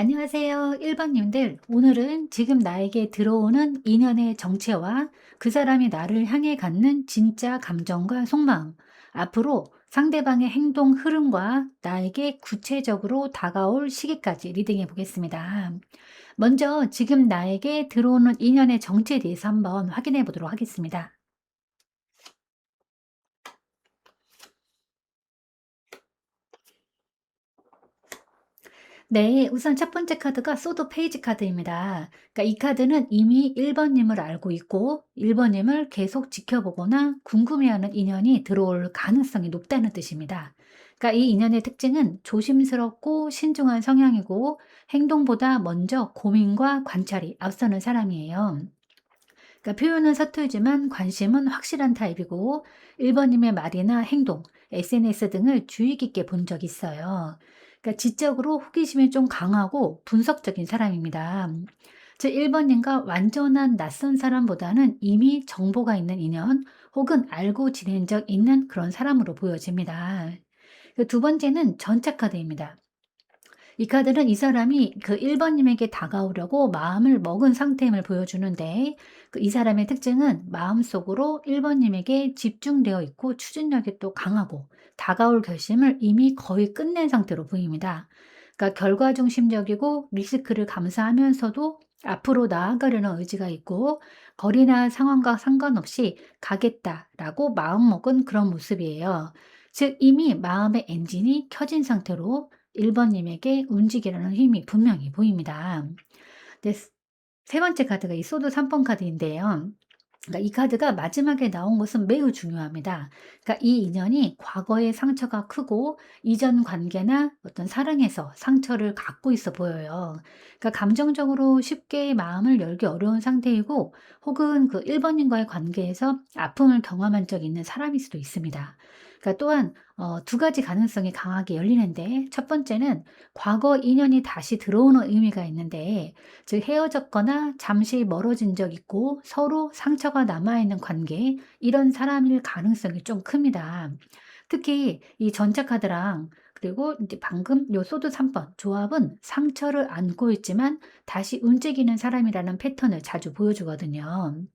안녕하세요. 1번님들. 오늘은 지금 나에게 들어오는 인연의 정체와 그 사람이 나를 향해 갖는 진짜 감정과 속마음, 앞으로 상대방의 행동 흐름과 나에게 구체적으로 다가올 시기까지 리딩해 보겠습니다. 먼저 지금 나에게 들어오는 인연의 정체에 대해서 한번 확인해 보도록 하겠습니다. 네, 우선 첫 번째 카드가 소드 페이지 카드입니다. 그러니까 이 카드는 이미 1번님을 알고 있고 1번님을 계속 지켜보거나 궁금해하는 인연이 들어올 가능성이 높다는 뜻입니다. 그러니까 이 인연의 특징은 조심스럽고 신중한 성향이고 행동보다 먼저 고민과 관찰이 앞서는 사람이에요. 그러니까 표현은 서툴지만 관심은 확실한 타입이고 1번님의 말이나 행동, SNS 등을 주의 깊게 본 적이 있어요. 그러니까 지적으로 호기심이 좀 강하고 분석적인 사람입니다. 즉 1번님과 완전한 낯선 사람보다는 이미 정보가 있는 인연 혹은 알고 지낸 적 있는 그런 사람으로 보여집니다. 두 번째는 전차 카드입니다. 이 카드는 이 사람이 그 1번님에게 다가오려고 마음을 먹은 상태임을 보여주는데 이 사람의 특징은 마음속으로 1번님에게 집중되어 있고 추진력이 또 강하고 다가올 결심을 이미 거의 끝낸 상태로 보입니다. 그러니까 결과 중심적이고 리스크를 감수하면서도 앞으로 나아가려는 의지가 있고 거리나 상황과 상관없이 가겠다라고 마음먹은 그런 모습이에요. 즉 이미 마음의 엔진이 켜진 상태로 1번님에게 움직이려는 힘이 분명히 보입니다. 네, 세 번째 카드가 이 소드 3번 카드인데요. 그러니까 이 카드가 마지막에 나온 것은 매우 중요합니다. 그러니까 이 인연이 과거의 상처가 크고 이전 관계나 어떤 사랑에서 상처를 갖고 있어 보여요. 그러니까 감정적으로 쉽게 마음을 열기 어려운 상태이고 혹은 그 1번님과의 관계에서 아픔을 경험한 적이 있는 사람일 수도 있습니다. 그러니까 또한 두 가지 가능성이 강하게 열리는데 첫 번째는 과거 인연이 다시 들어오는 의미가 있는데 즉 헤어졌거나 잠시 멀어진 적 있고 서로 상처가 남아있는 관계 이런 사람일 가능성이 좀 큽니다. 특히 이 전차 카드랑 그리고 이제 방금 요 소드 3번 조합은 상처를 안고 있지만 다시 움직이는 사람이라는 패턴을 자주 보여주거든요.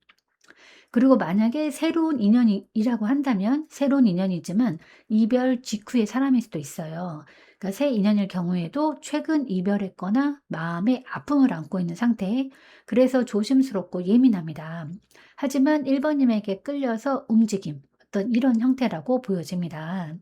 그리고 만약에 새로운 인연이라고 한다면 새로운 인연이지만 이별 직후의 사람일 수도 있어요. 그러니까 새 인연일 경우에도 최근 이별했거나 마음에 아픔을 안고 있는 상태, 그래서 조심스럽고 예민합니다. 하지만 1번님에게 끌려서 움직임, 어떤 이런 형태라고 보여집니다.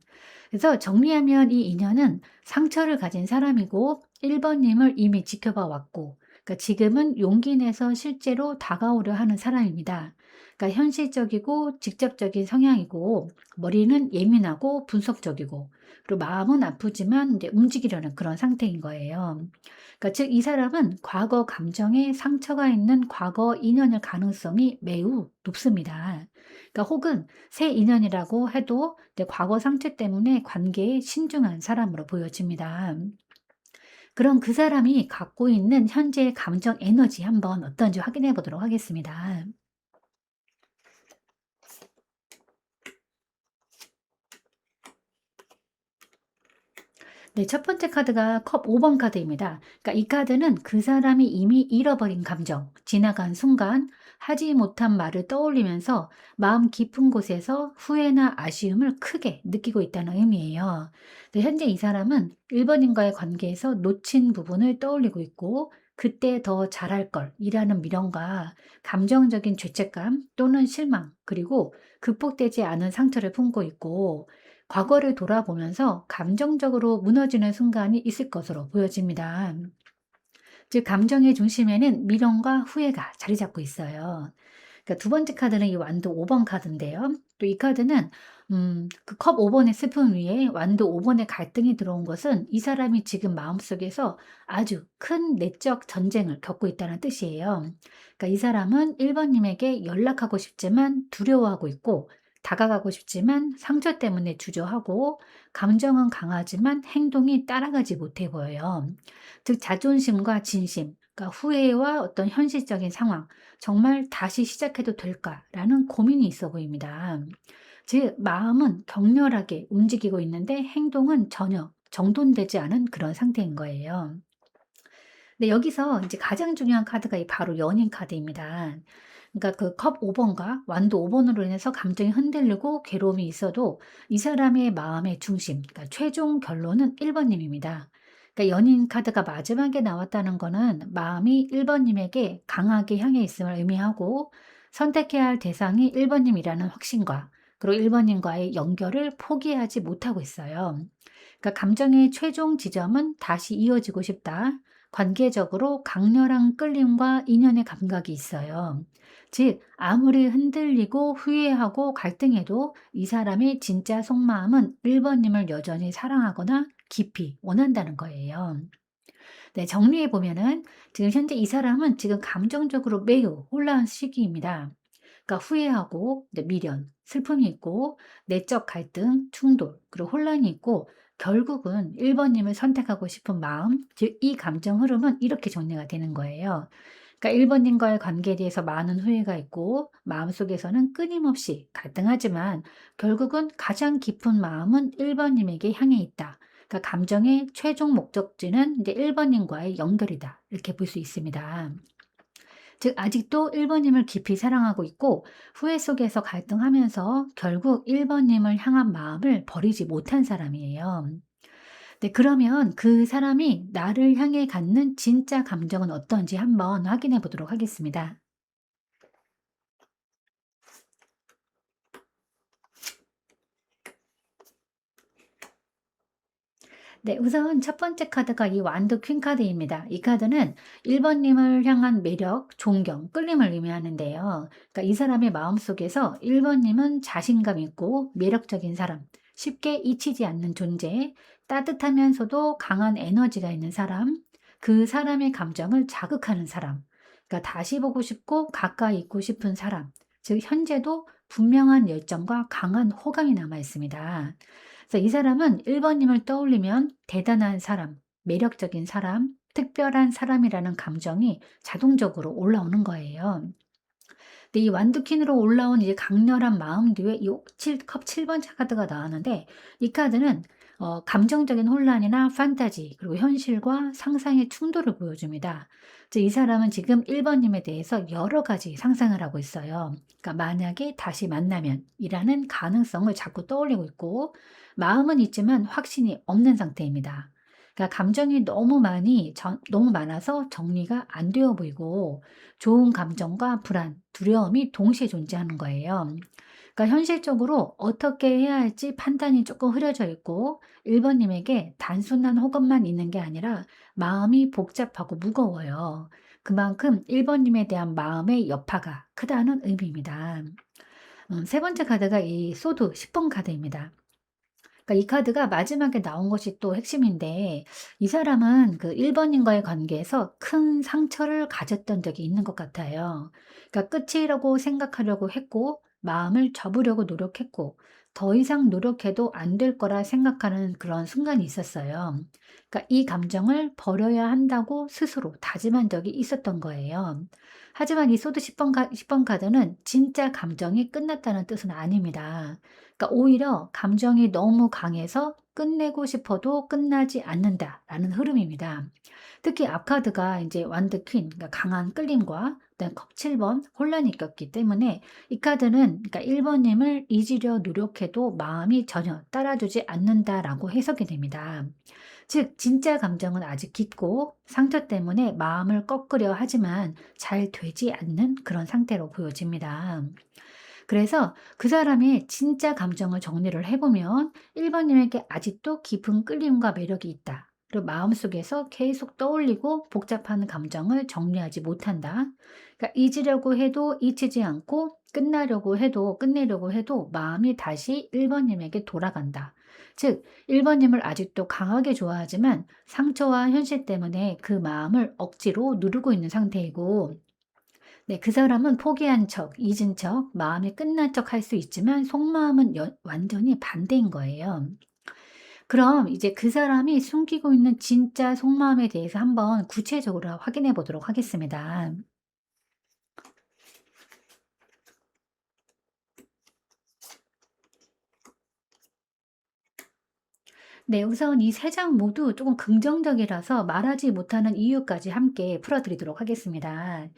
그래서 정리하면 이 인연은 상처를 가진 사람이고 1번님을 이미 지켜봐 왔고, 그러니까 지금은 용기 내서 실제로 다가오려 하는 사람입니다. 그러니까 현실적이고 직접적인 성향이고 머리는 예민하고 분석적이고 그리고 마음은 아프지만 이제 움직이려는 그런 상태인 거예요. 그러니까 즉 이 사람은 과거 감정에 상처가 있는 과거 인연일 가능성이 매우 높습니다. 그러니까 혹은 새 인연이라고 해도 이제 과거 상처 때문에 관계에 신중한 사람으로 보여집니다. 그럼 그 사람이 갖고 있는 현재의 감정 에너지 한번 어떤지 확인해 보도록 하겠습니다. 네, 첫 번째 카드가 컵 5번 카드입니다. 그러니까 이 카드는 그 사람이 이미 잃어버린 감정, 지나간 순간, 하지 못한 말을 떠올리면서 마음 깊은 곳에서 후회나 아쉬움을 크게 느끼고 있다는 의미예요. 네, 현재 이 사람은 1번인과의 관계에서 놓친 부분을 떠올리고 있고, 그때 더 잘할 걸 이라는 미련과 감정적인 죄책감 또는 실망, 그리고 극복되지 않은 상처를 품고 있고, 과거를 돌아보면서 감정적으로 무너지는 순간이 있을 것으로 보여집니다. 즉 감정의 중심에는 미련과 후회가 자리 잡고 있어요. 그러니까 두 번째 카드는 이 완도 5번 카드인데요. 또 이 카드는 그 컵 5번의 스푼 위에 완도 5번의 갈등이 들어온 것은 이 사람이 지금 마음속에서 아주 큰 내적 전쟁을 겪고 있다는 뜻이에요. 그러니까 이 사람은 1번님에게 연락하고 싶지만 두려워하고 있고 다가가고 싶지만 상처 때문에 주저하고 감정은 강하지만 행동이 따라가지 못해 보여요. 즉 자존심과 진심, 그러니까 후회와 어떤 현실적인 상황, 정말 다시 시작해도 될까라는 고민이 있어 보입니다. 즉 마음은 격렬하게 움직이고 있는데 행동은 전혀 정돈되지 않은 그런 상태인 거예요. 근데 여기서 이제 가장 중요한 카드가 이 바로 연인 카드입니다. 그러니까 그 컵 5 번과 완도 5 번으로 인해서 감정이 흔들리고 괴로움이 있어도 이 사람의 마음의 중심, 그러니까 최종 결론은 1 번님입니다. 그러니까 연인 카드가 마지막에 나왔다는 거는 마음이 1 번님에게 강하게 향해 있음을 의미하고, 선택해야 할 대상이 1 번님이라는 확신과, 그리고 1 번님과의 연결을 포기하지 못하고 있어요. 그러니까 감정의 최종 지점은 다시 이어지고 싶다. 관계적으로 강렬한 끌림과 인연의 감각이 있어요. 즉, 아무리 흔들리고 후회하고 갈등해도 이 사람의 진짜 속마음은 1번님을 여전히 사랑하거나 깊이 원한다는 거예요. 네, 정리해 보면은 지금 현재 이 사람은 지금 감정적으로 매우 혼란 시기입니다. 그러니까 후회하고 이제 미련, 슬픔이 있고 내적 갈등, 충돌, 그리고 혼란이 있고, 결국은 1 번님을 선택하고 싶은 마음, 즉 이 감정 흐름은 이렇게 정리가 되는 거예요. 그러니까 1 번님과의 관계에 대해서 많은 후회가 있고 마음속에서는 끊임없이 갈등하지만 결국은 가장 깊은 마음은 1 번님에게 향해 있다. 그러니까 감정의 최종 목적지는 이제 1 번님과의 연결이다. 이렇게 볼 수 있습니다. 즉 아직도 1 번님을 깊이 사랑하고 있고 후회 속에서 갈등하면서 결국 1 번님을 향한 마음을 버리지 못한 사람이에요. 네, 그러면 그 사람이 나를 향해 갖는 진짜 감정은 어떤지 한번 확인해 보도록 하겠습니다. 네, 우선 첫 번째 카드가 이 완드 퀸 카드입니다. 이 카드는 1 번님을 향한 매력, 존경, 끌림을 의미하는데요. 그러니까 이 사람의 마음속에서 1 번님은 자신감 있고 매력적인 사람, 쉽게 잊히지 않는 존재, 따뜻하면서도 강한 에너지가 있는 사람, 그 사람의 감정을 자극하는 사람, 그러니까 다시 보고 싶고 가까이 있고 싶은 사람, 즉 현재도 분명한 열정과 강한 호감이 남아 있습니다. 그래서 이 사람은 1 번님을 떠올리면 대단한 사람, 매력적인 사람, 특별한 사람이라는 감정이 자동적으로 올라오는 거예요. 근데 이 완두킨으로 올라온 이제 강렬한 마음 뒤에 이 컵 7 번째 카드가 나왔는데, 이 카드는 감정적인 혼란이나 판타지, 그리고 현실과 상상의 충돌을 보여줍니다. 즉 이 사람은 지금 1 번님에 대해서 여러 가지 상상을 하고 있어요. 그러니까 만약에 다시 만나면이라는 가능성을 자꾸 떠올리고 있고, 마음은 있지만 확신이 없는 상태입니다. 그러니까 감정이 너무 많아서 정리가 안 되어 보이고, 좋은 감정과 불안, 두려움이 동시에 존재하는 거예요. 그러니까 현실적으로 어떻게 해야 할지 판단이 조금 흐려져 있고, 1 번님에게 단순한 호감만 있는 게 아니라 마음이 복잡하고 무거워요. 그만큼 1 번님에 대한 마음의 여파가 크다는 의미입니다. 세 번째 카드가 이 소드 10번 카드입니다. 그러니까 이 카드가 마지막에 나온 것이 또 핵심인데, 이 사람은 그 1 번님과의 관계에서 큰 상처를 가졌던 적이 있는 것 같아요. 그러니까 끝이라고 생각하려고 했고 마음을 접으려고 노력했고 더 이상 노력해도 안 될 거라 생각하는 그런 순간이 있었어요. 그러니까 이 감정을 버려야 한다고 스스로 다짐한 적이 있었던 거예요. 하지만 이 소드 10번 카드는 진짜 감정이 끝났다는 뜻은 아닙니다. 그러니까 오히려 감정이 너무 강해서 끝내고 싶어도 끝나지 않는다라는 흐름입니다. 특히 앞 카드가 이제 완드 퀸, 그러니까 강한 끌림과 그다음 컵 7번 혼란이 꼈기 때문에 이 카드는 그러니까 1 번님을 잊으려 노력해도 마음이 전혀 따라주지 않는다라고 해석이 됩니다. 즉 진짜 감정은 아직 깊고 상처 때문에 마음을 꺾으려 하지만 잘 되지 않는 그런 상태로 보여집니다. 그래서 그 사람의 진짜 감정을 정리를 해 보면 1 번님에게 아직도 깊은 끌림과 매력이 있다. 그리고 마음속에서 계속 떠올리고 복잡한 감정을 정리하지 못한다. 그러니까 잊으려고 해도 잊히지 않고 끝내려고 해도 마음이 다시 1 번님에게 돌아간다. 즉 1 번님을 아직도 강하게 좋아하지만 상처와 현실 때문에 그 마음을 억지로 누르고 있는 상태이고, 네, 그 사람은 포기한 척, 잊은 척, 마음이 끝난 척 할 수 있지만 속마음은 완전히 반대인 거예요. 그럼 이제 그 사람이 숨기고 있는 진짜 속마음에 대해서 한번 구체적으로 확인해 보도록 하겠습니다. 네, 우선 이 세 장 모두 조금 긍정적이라서 말하지 못하는 이유까지 함께 풀어드리도록 하겠습니다.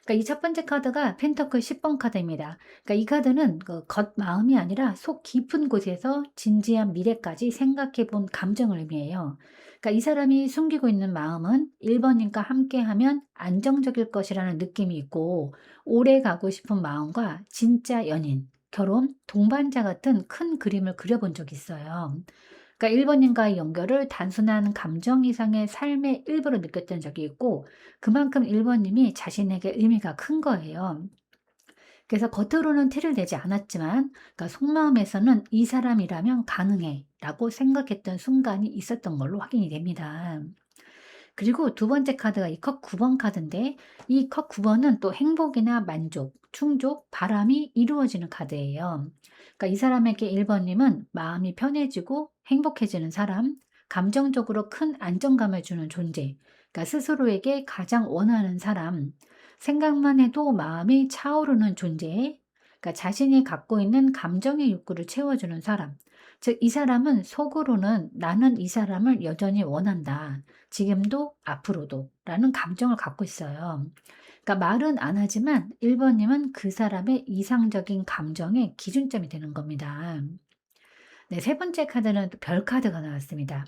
그러니까 이 첫 번째 카드가 펜터클 10번 카드입니다. 그러니까 이 카드는 그 겉마음이 아니라 속 깊은 곳에서 진지한 미래까지 생각해 본 감정을 의미해요. 그러니까 이 사람이 숨기고 있는 마음은 1번님과 함께하면 안정적일 것이라는 느낌이 있고, 오래 가고 싶은 마음과 진짜 연인, 결혼, 동반자 같은 큰 그림을 그려본 적이 있어요. 그러니까 1번님과의 연결을 단순한 감정 이상의 삶의 일부로 느꼈던 적이 있고, 그만큼 1번님이 자신에게 의미가 큰 거예요. 그래서 겉으로는 티를 내지 않았지만, 그러니까 속마음에서는 '이 사람이라면 가능해.' 라고 생각했던 순간이 있었던 걸로 확인이 됩니다. 그리고 두 번째 카드가 이 컵 9번 카드인데, 이 컵 9번은 또 행복이나 만족, 충족, 바람이 이루어지는 카드예요. 그러니까 이 사람에게 1번님은 마음이 편해지고 행복해지는 사람, 감정적으로 큰 안정감을 주는 존재, 그러니까 스스로에게 가장 원하는 사람, 생각만 해도 마음이 차오르는 존재, 그러니까 자신이 갖고 있는 감정의 욕구를 채워주는 사람. 즉, 이 사람은 속으로는 '나는 이 사람을 여전히 원한다. 지금도 앞으로도 라는 감정을 갖고 있어요. 그러니까 말은 안 하지만 1번님은 그 사람의 이상적인 감정의 기준점이 되는 겁니다. 네, 세 번째 카드는 또 별 카드가 나왔습니다.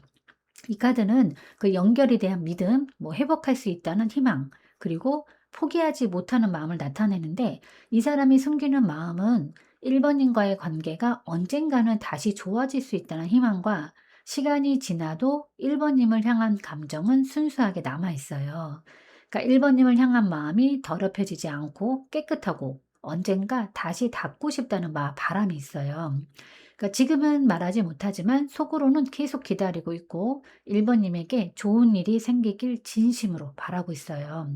이 카드는 그 연결에 대한 믿음, 뭐 회복할 수 있다는 희망, 그리고 포기하지 못하는 마음을 나타내는데, 이 사람이 숨기는 마음은 1번님과의 관계가 언젠가는 다시 좋아질 수 있다는 희망과, 시간이 지나도 1번님을 향한 감정은 순수하게 남아 있어요. 그러니까 1번님을 향한 마음이 더럽혀지지 않고 깨끗하고 언젠가 다시 닿고 싶다는 바람이 있어요. 그러니까 지금은 말하지 못하지만 속으로는 계속 기다리고 있고 1번님에게 좋은 일이 생기길 진심으로 바라고 있어요.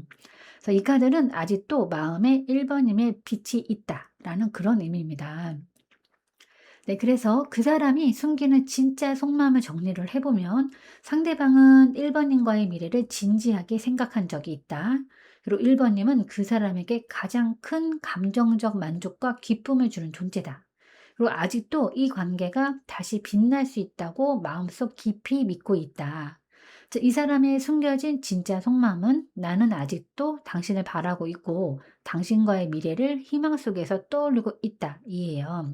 그래서 이 카드는 아직도 마음에 1번님의 빛이 있다라는 그런 의미입니다. 네, 그래서 그 사람이 숨기는 진짜 속마음을 정리를 해보면, 상대방은 1번님과의 미래를 진지하게 생각한 적이 있다. 그리고 1번님은 그 사람에게 가장 큰 감정적 만족과 기쁨을 주는 존재다. 그리고 아직도 이 관계가 다시 빛날 수 있다고 마음속 깊이 믿고 있다. 즉, 이 사람의 숨겨진 진짜 속마음은 '나는 아직도 당신을 바라고 있고 당신과의 미래를 희망 속에서 떠올리고 있다.' 이에요.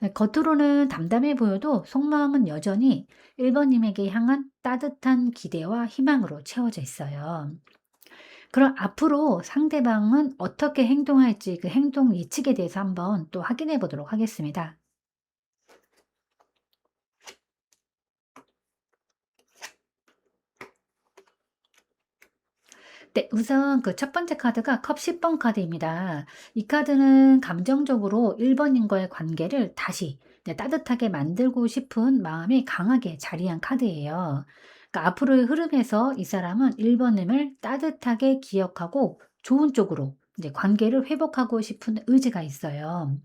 네, 겉으로는 담담해 보여도 속마음은 여전히 1번님에게 향한 따뜻한 기대와 희망으로 채워져 있어요. 그럼 앞으로 상대방은 어떻게 행동할지, 그 행동 예측에 대해서 한번 또 확인해 보도록 하겠습니다. 네, 우선 그 첫 번째 카드가 컵 10번 카드입니다. 이 카드는 감정적으로 1번님과의 관계를 다시, 네, 따뜻하게 만들고 싶은 마음이 강하게 자리한 카드예요. 그러니까 앞으로의 흐름에서 이 사람은 1번님을 따뜻하게 기억하고 좋은 쪽으로 이제 관계를 회복하고 싶은 의지가 있어요.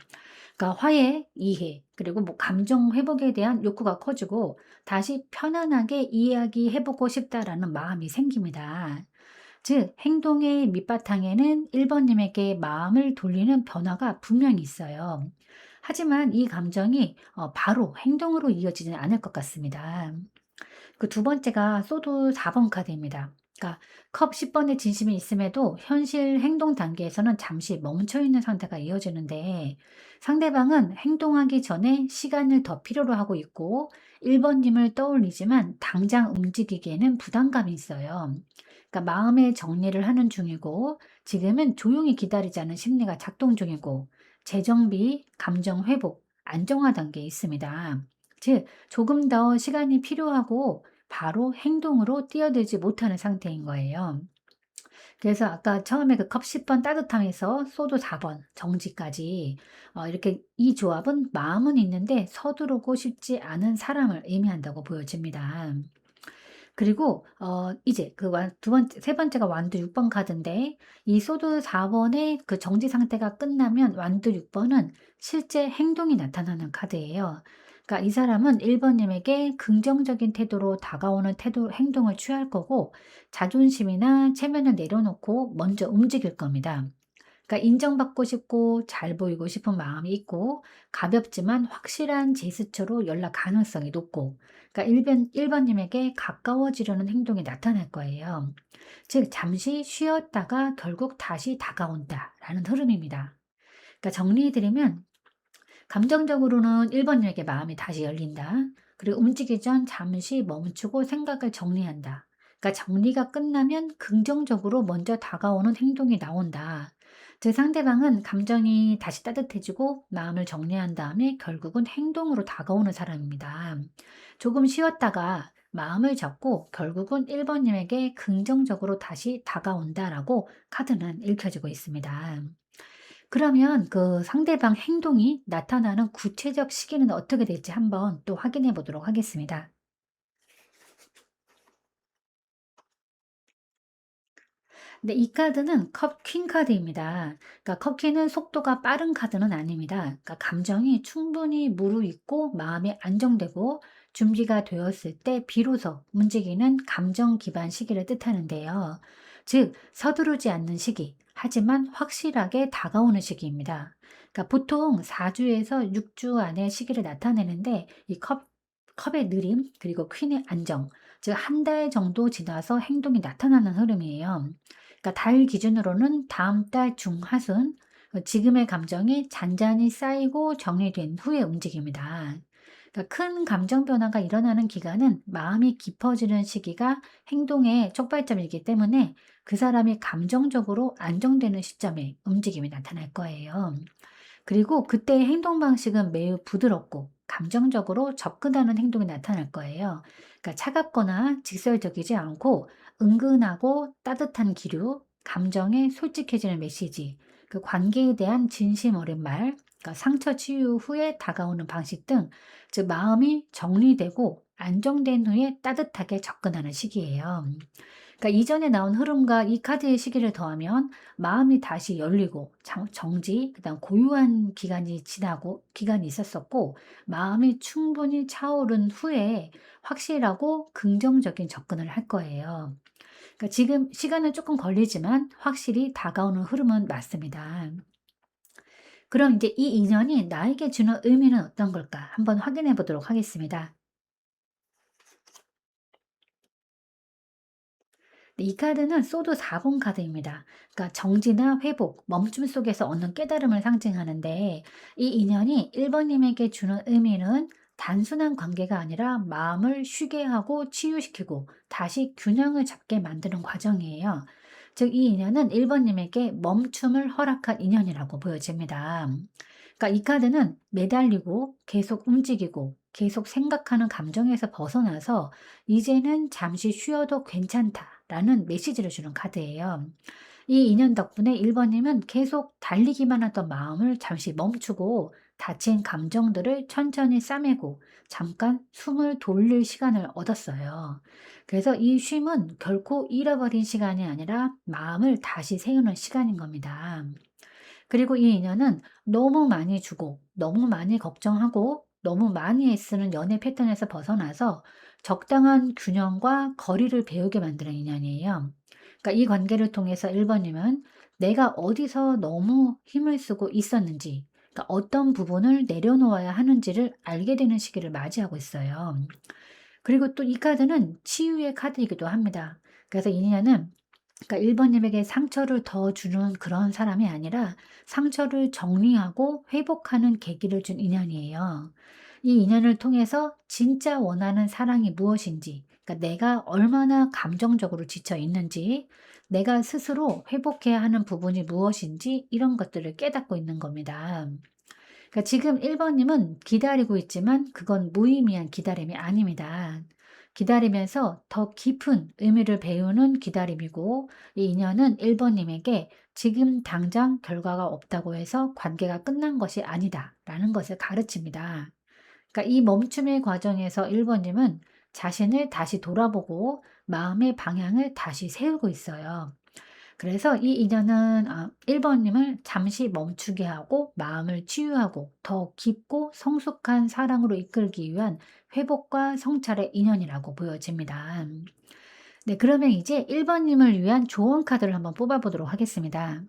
그러니까 화해, 이해, 그리고 뭐 감정 회복에 대한 욕구가 커지고 다시 편안하게 이야기해 보고 싶다라는 마음이 생깁니다. 즉, 행동의 밑바탕에는 1번님에게 마음을 돌리는 변화가 분명히 있어요. 하지만 이 감정이 바로 행동으로 이어지진 않을 것 같습니다. 그 두 번째가 소드 4번 카드입니다. 그러니까 컵 10번의 진심이 있음에도 현실 행동 단계에서는 잠시 멈춰 있는 상태가 이어지는데, 상대방은 행동하기 전에 시간을 더 필요로 하고 있고 1번님을 떠올리지만 당장 움직이기에는 부담감이 있어요. 그러니까 마음의 정리를 하는 중이고, 지금은 조용히 기다리자는 심리가 작동 중이고, 재정비, 감정 회복, 안정화 단계에 있습니다. 즉, 조금 더 시간이 필요하고 바로 행동으로 뛰어들지 못하는 상태인 거예요. 그래서 아까 처음에 그 컵 10번 따뜻함에서 소드 4번 정지까지, 이렇게 이 조합은 마음은 있는데 서두르고 싶지 않은 사람을 의미한다고 보여집니다. 그리고 이제 그 두 번째 세 번째가 완두 6번 카드인데, 이 소드 4 번의 그 정지 상태가 끝나면 완두 6 번은 실제 행동이 나타나는 카드예요. 그러니까 이 사람은 1 번님에게 긍정적인 태도로 다가오는 태도 행동을 취할 거고, 자존심이나 체면을 내려놓고 먼저 움직일 겁니다. 그러니까 인정받고 싶고 잘 보이고 싶은 마음이 있고 가볍지만 확실한 제스처로 연락 가능성이 높고 그러니까 1번 님에게 가까워지려는 행동이 나타날 거예요. 즉 잠시 쉬었다가 결국 다시 다가온다라는 흐름입니다. 그러니까 정리해 드리면 감정적으로는 1번 님에게 마음이 다시 열린다. 그리고 움직이기 전 잠시 멈추고 생각을 정리한다. 그러니까 정리가 끝나면 긍정적으로 먼저 다가오는 행동이 나온다. 즉 상대방은 감정이 다시 따뜻해지고 마음을 정리한 다음에 결국은 행동으로 다가오는 사람입니다. 조금 쉬었다가 마음을 잡고 결국은 1번 님에게 긍정적으로 다시 다가온다라고 카드는 읽혀지고 있습니다. 그러면 그 상대방 행동이 나타나는 구체적 시기는 어떻게 될지 한번 또 확인해 보도록 하겠습니다. 네, 이 카드는 컵 퀸 카드입니다. 그러니까 컵 퀸은 속도가 빠른 카드는 아닙니다. 그러니까 감정이 충분히 무르익고 마음이 안정되고 준비가 되었을 때 비로소 움직이는 감정 기반 시기를 뜻하는데요. 즉, 서두르지 않는 시기, 하지만 확실하게 다가오는 시기입니다. 그러니까 보통 4주에서 6주 안에 시기를 나타내는데 컵의 느림, 그리고 퀸의 안정, 즉 한 달 정도 지나서 행동이 나타나는 흐름이에요. 그러니까 달 기준으로는 다음 달 중하순, 지금의 감정이 잔잔히 쌓이고 정리된 후의 움직임이다. 그러니까 큰 감정 변화가 일어나는 기간은 마음이 깊어지는 시기가 행동의 촉발점이기 때문에 그 사람이 감정적으로 안정되는 시점에 움직임이 나타날 거예요. 그리고 그때의 행동 방식은 매우 부드럽고 감정적으로 접근하는 행동이 나타날 거예요. 그러니까 차갑거나 직설적이지 않고 은근하고 따뜻한 기류, 감정에 솔직해지는 메시지, 그 관계에 대한 진심 어린 말, 그러니까 상처 치유 후에 다가오는 방식 등, 즉 마음이 정리되고 안정된 후에 따뜻하게 접근하는 시기예요. 그러니까 이전에 나온 흐름과 이 카드의 시기를 더하면 마음이 다시 열리고 정지, 그다음 고요한 기간이 있었었고 마음이 충분히 차오른 후에 확실하고 긍정적인 접근을 할 거예요. 그러니까 지금 시간은 조금 걸리지만 확실히 다가오는 흐름은 맞습니다. 그럼 이제 이 인연이 나에게 주는 의미는 어떤 걸까? 한번 확인해 보도록 하겠습니다. 네, 이 카드는 소드 4번 카드입니다. 그러니까 정지나 회복, 멈춤 속에서 얻는 깨달음을 상징하는데 이 인연이 1번 님에게 주는 의미는 단순한 관계가 아니라 마음을 쉬게 하고 치유시키고 다시 균형을 잡게 만드는 과정이에요. 즉, 이 인연은 1번 님에게 멈춤을 허락한 인연이라고 보여집니다. 그러니까 이 카드는 매달리고 계속 움직이고 계속 생각하는 감정에서 벗어나서 이제는 잠시 쉬어도 괜찮다라는 메시지를 주는 카드예요. 이 인연 덕분에 1번 님은 계속 달리기만 하던 마음을 잠시 멈추고 다친 감정들을 천천히 싸매고 잠깐 숨을 돌릴 시간을 얻었어요. 그래서 이 쉼은 결코 잃어버린 시간이 아니라 마음을 다시 세우는 시간인 겁니다. 그리고 이 인연은 너무 많이 주고 너무 많이 걱정하고 너무 많이 애쓰는 연애 패턴에서 벗어나서 적당한 균형과 거리를 배우게 만드는 인연이에요. 그러니까 이 관계를 통해서 1번 님은 내가 어디서 너무 힘을 쓰고 있었는지, 그러니까 어떤 부분을 내려놓아야 하는지를 알게 되는 시기를 맞이하고 있어요. 그리고 또 이 카드는 치유의 카드이기도 합니다. 그래서 이 인연은 그러니까 1번 님에게 상처를 더 주는 그런 사람이 아니라 상처를 정리하고 회복하는 계기를 준 인연이에요. 이 인연을 통해서 진짜 원하는 사랑이 무엇인지, 그러니까 내가 얼마나 감정적으로 지쳐 있는지, 내가 스스로 회복해야 하는 부분이 무엇인지 이런 것들을 깨닫고 있는 겁니다. 그러니까 지금 1번 님은 기다리고 있지만 그건 무의미한 기다림이 아닙니다. 기다리면서 더 깊은 의미를 배우는 기다림이고 이 인연은 1번 님에게 지금 당장 결과가 없다고 해서 관계가 끝난 것이 아니다라는 것을 가르칩니다. 그러니까 이 멈춤의 과정에서 1번 님은 자신을 다시 돌아보고 마음의 방향을 다시 세우고 있어요. 그래서 이 인연은 1번 님을 잠시 멈추게 하고 마음을 치유하고 더 깊고 성숙한 사랑으로 이끌기 위한 회복과 성찰의 인연이라고 보여집니다. 네, 그러면 이제 1번 님을 위한 조언 카드를 한번 뽑아 보도록 하겠습니다.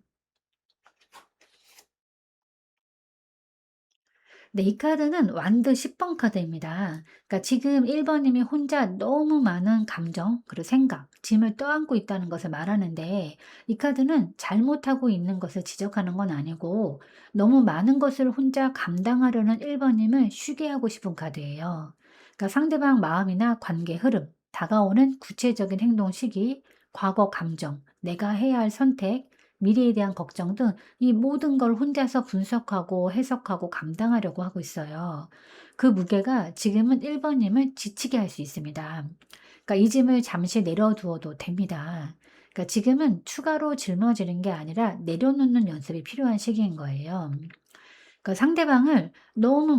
네, 이 카드는 완드 10번 카드입니다. 그러니까 지금 1번 님이 혼자 너무 많은 감정, 그리고 생각, 짐을 떠안고 있다는 것을 말하는데, 이 카드는 잘못하고 있는 것을 지적하는 건 아니고 너무 많은 것을 혼자 감당하려는 1번 님을 쉬게 하고 싶은 카드예요. 그러니까 상대방 마음이나 관계 흐름, 다가오는 구체적인 행동 시기, 과거 감정, 내가 해야 할 선택, 미래에 대한 걱정 등 이 모든 걸 혼자서 분석하고 해석하고 감당하려고 하고 있어요. 그 무게가 지금은 1번 님을 지치게 할 수 있습니다. 그러니까 이 짐을 잠시 내려두어도 됩니다. 그러니까 지금은 추가로 짊어지는 게 아니라 내려놓는 연습이 필요한 시기인 거예요. 그러니까 상대방을 너무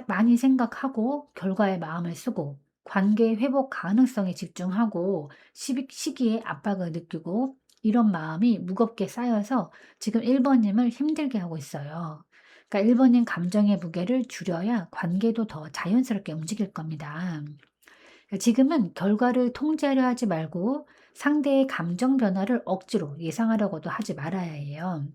많이 생각하고 결과에 마음을 쓰고 관계 회복 가능성에 집중하고 시기에 압박을 느끼고 이런 마음이 무겁게 쌓여서 지금 1번 님을 힘들게 하고 있어요. 그러니까 1번 님 감정의 무게를 줄여야 관계도 더 자연스럽게 움직일 겁니다. 그러니까 지금은 결과를 통제하려 하지 말고 상대의 감정 변화를 억지로 예상하려고도 하지 말아야 해요.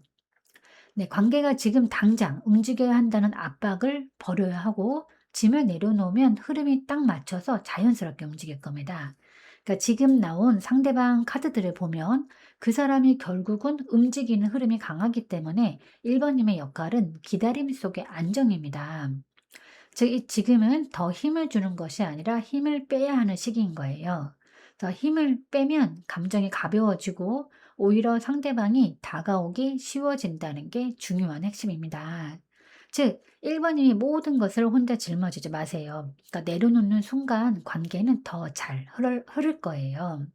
네, 관계가 지금 당장 움직여야 한다는 압박을 버려야 하고 짐을 내려놓으면 흐름이 딱 맞춰서 자연스럽게 움직일 겁니다. 그러니까 지금 나온 상대방 카드들을 보면 그 사람이 결국은 움직이는 흐름이 강하기 때문에 1번님의 역할은 기다림 속의 안정입니다. 즉, 지금은 더 힘을 주는 것이 아니라 힘을 빼야 하는 시기인 거예요. 그래서 힘을 빼면 감정이 가벼워지고 오히려 상대방이 다가오기 쉬워진다는 게 중요한 핵심입니다. 즉, 1번님이 모든 것을 혼자 짊어지지 마세요. 그러니까 내려놓는 순간 관계는 더 잘 흐를 거예요.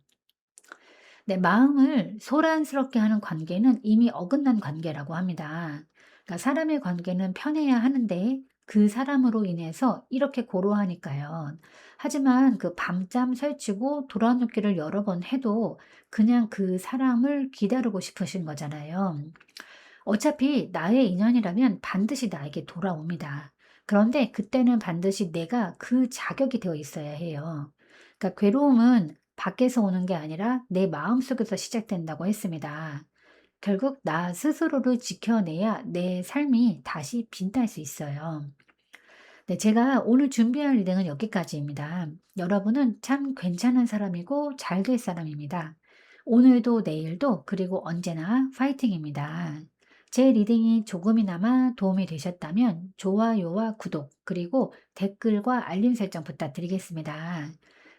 내 마음을 소란스럽게 하는 관계는 이미 어긋난 관계라고 합니다. 그러니까 사람의 관계는 편해야 하는데 그 사람으로 인해서 이렇게 고루하니까요. 하지만 그 밤잠 설치고 돌아눕기를 여러 번 해도 그냥 그 사람을 기다리고 싶으신 거잖아요. 어차피 나의 인연이라면 반드시 나에게 돌아옵니다. 그런데 그때는 반드시 내가 그 자격이 되어 있어야 해요. 그러니까 괴로움은 밖에서 오는 게 아니라 내 마음속에서 시작된다고 했습니다. 결국 나 스스로를 지켜내야 내 삶이 다시 빛날 수 있어요. 네, 제가 오늘 준비한 리딩은 여기까지입니다. 여러분은 참 괜찮은 사람이고 잘 될 사람입니다. 오늘도 내일도 그리고 언제나 파이팅입니다. 제 리딩이 조금이나마 도움이 되셨다면 좋아요와 구독 그리고 댓글과 알림 설정 부탁드리겠습니다.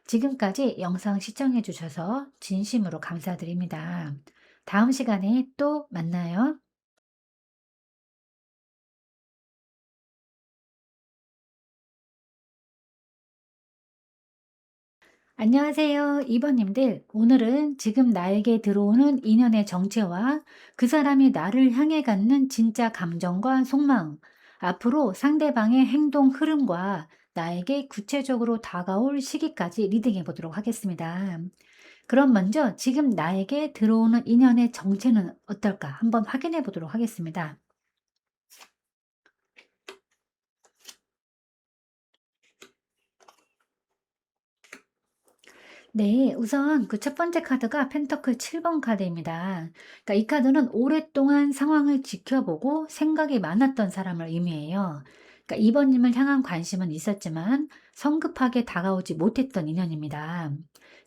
지금까지 영상 시청해 주셔서 진심으로 감사드립니다. 다음 시간에 또 만나요. 안녕하세요. 이번님들. 오늘은 지금 나에게 들어오는 인연의 정체와 그 사람이 나를 향해 갖는 진짜 감정과 속마음, 앞으로 상대방의 행동 흐름과 나에게 구체적으로 다가올 시기까지 리딩해 보도록 하겠습니다. 그럼 먼저 지금 나에게 들어오는 인연의 정체는 어떨까 한번 확인해 보도록 하겠습니다. 네, 우선 그 첫 번째 카드가 펜터클 7번 카드입니다. 그러니까 이 카드는 오랫동안 상황을 지켜보고 생각이 많았던 사람을 의미해요. 그러니까 2번님을 향한 관심은 있었지만 성급하게 다가오지 못했던 인연입니다.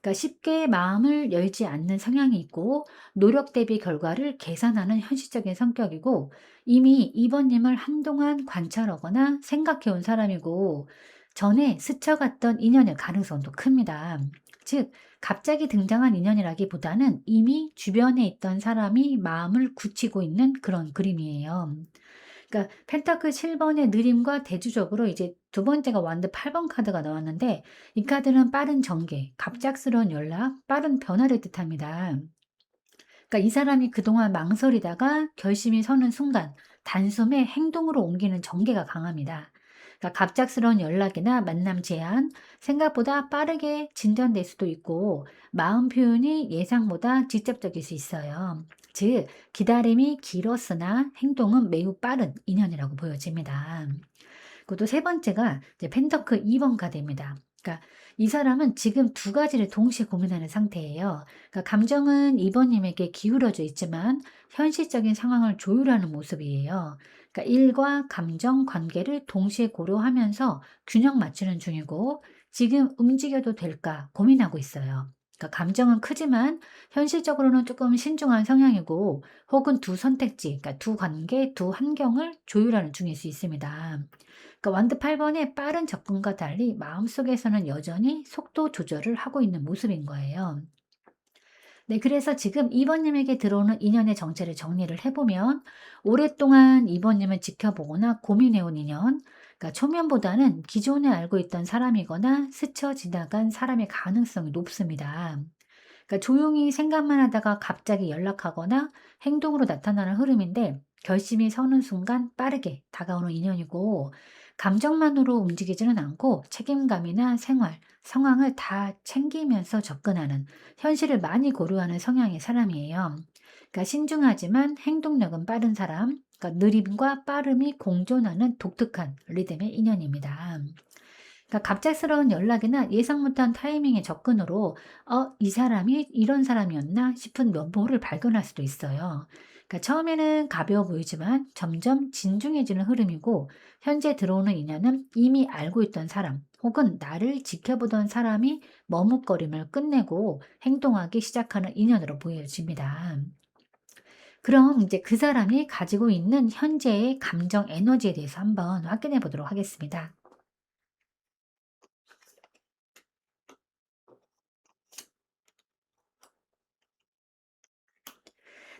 그러니까 쉽게 마음을 열지 않는 성향이 있고 노력 대비 결과를 계산하는 현실적인 성격이고 이미 2번님을 한동안 관찰하거나 생각해온 사람이고 전에 스쳐갔던 인연일 가능성도 큽니다. 즉, 갑자기 등장한 인연이라기보다는 이미 주변에 있던 사람이 마음을 굳히고 있는 그런 그림이에요. 그러니까 펜타클 7번의 느림과 대조적으로 이제 두 번째가 완드 8번 카드가 나왔는데 이 카드는 빠른 전개, 갑작스러운 연락, 빠른 변화를 뜻합니다. 그러니까 이 사람이 그동안 망설이다가 결심이 서는 순간 단숨에 행동으로 옮기는 전개가 강합니다. 그러니까 갑작스러운 연락이나 만남 제안, 생각보다 빠르게 진전될 수도 있고 마음 표현이 예상보다 직접적일 수 있어요. 즉, 기다림이 길었으나 행동은 매우 빠른 인연이라고 보여집니다. 그리고 또 세 번째가 이제 펜터클 2번 카드입니다. 그러니까 이 사람은 지금 두 가지를 동시에 고민하는 상태예요. 그러니까 감정은 2번 님에게 기울어져 있지만 현실적인 상황을 조율하는 모습이에요. 그러니까 일과 감정 관계를 동시에 고려하면서 균형 맞추는 중이고, 지금 움직여도 될까 고민하고 있어요. 그러니까 감정은 크지만 현실적으로는 조금 신중한 성향이고, 혹은 두 선택지, 그러니까 두 관계, 두 환경을 조율하는 중일 수 있습니다. 그러니까 완드 8번의 빠른 접근과 달리 마음속에서는 여전히 속도 조절을 하고 있는 모습인 거예요. 네, 그래서 지금 2번 님에게 들어오는 인연의 정체를 정리를 해보면, 오랫동안 2번 님을 지켜보거나 고민해온 인연, 그러니까 초면보다는 기존에 알고 있던 사람이거나 스쳐 지나간 사람의 가능성이 높습니다. 그러니까 조용히 생각만 하다가 갑자기 연락하거나 행동으로 나타나는 흐름인데, 결심이 서는 순간 빠르게 다가오는 인연이고, 감정만으로 움직이지는 않고 책임감이나 생활, 상황을 다 챙기면서 접근하는, 현실을 많이 고려하는 성향의 사람이에요. 그러니까 신중하지만 행동력은 빠른 사람, 그러니까 느림과 빠름이 공존하는 독특한 리듬의 인연입니다. 그러니까 갑작스러운 연락이나 예상 못한 타이밍의 접근으로 이 사람이 이런 사람이었나 싶은 면모를 발견할 수도 있어요. 그러니까 처음에는 가벼워 보이지만 점점 진중해지는 흐름이고, 현재 들어오는 인연은 이미 알고 있던 사람 혹은 나를 지켜보던 사람이 머뭇거림을 끝내고 행동하기 시작하는 인연으로 보여집니다. 그럼 이제 그 사람이 가지고 있는 현재의 감정 에너지에 대해서 한번 확인해 보도록 하겠습니다.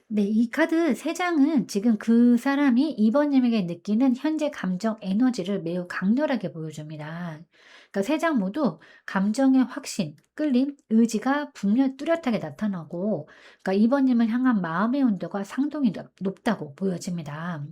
네. 이 카드 3 장은 지금 그 사람이 2번 님에게 느끼는 현재 감정 에너지를 매우 강렬하게 보여줍니다. 그러니까 3장 모두 감정의 확신, 끌림, 의지가 분명 뚜렷하게 나타나고, 그러니까 2번 님을 향한 마음의 온도가 상당히 높다고 보여집니다.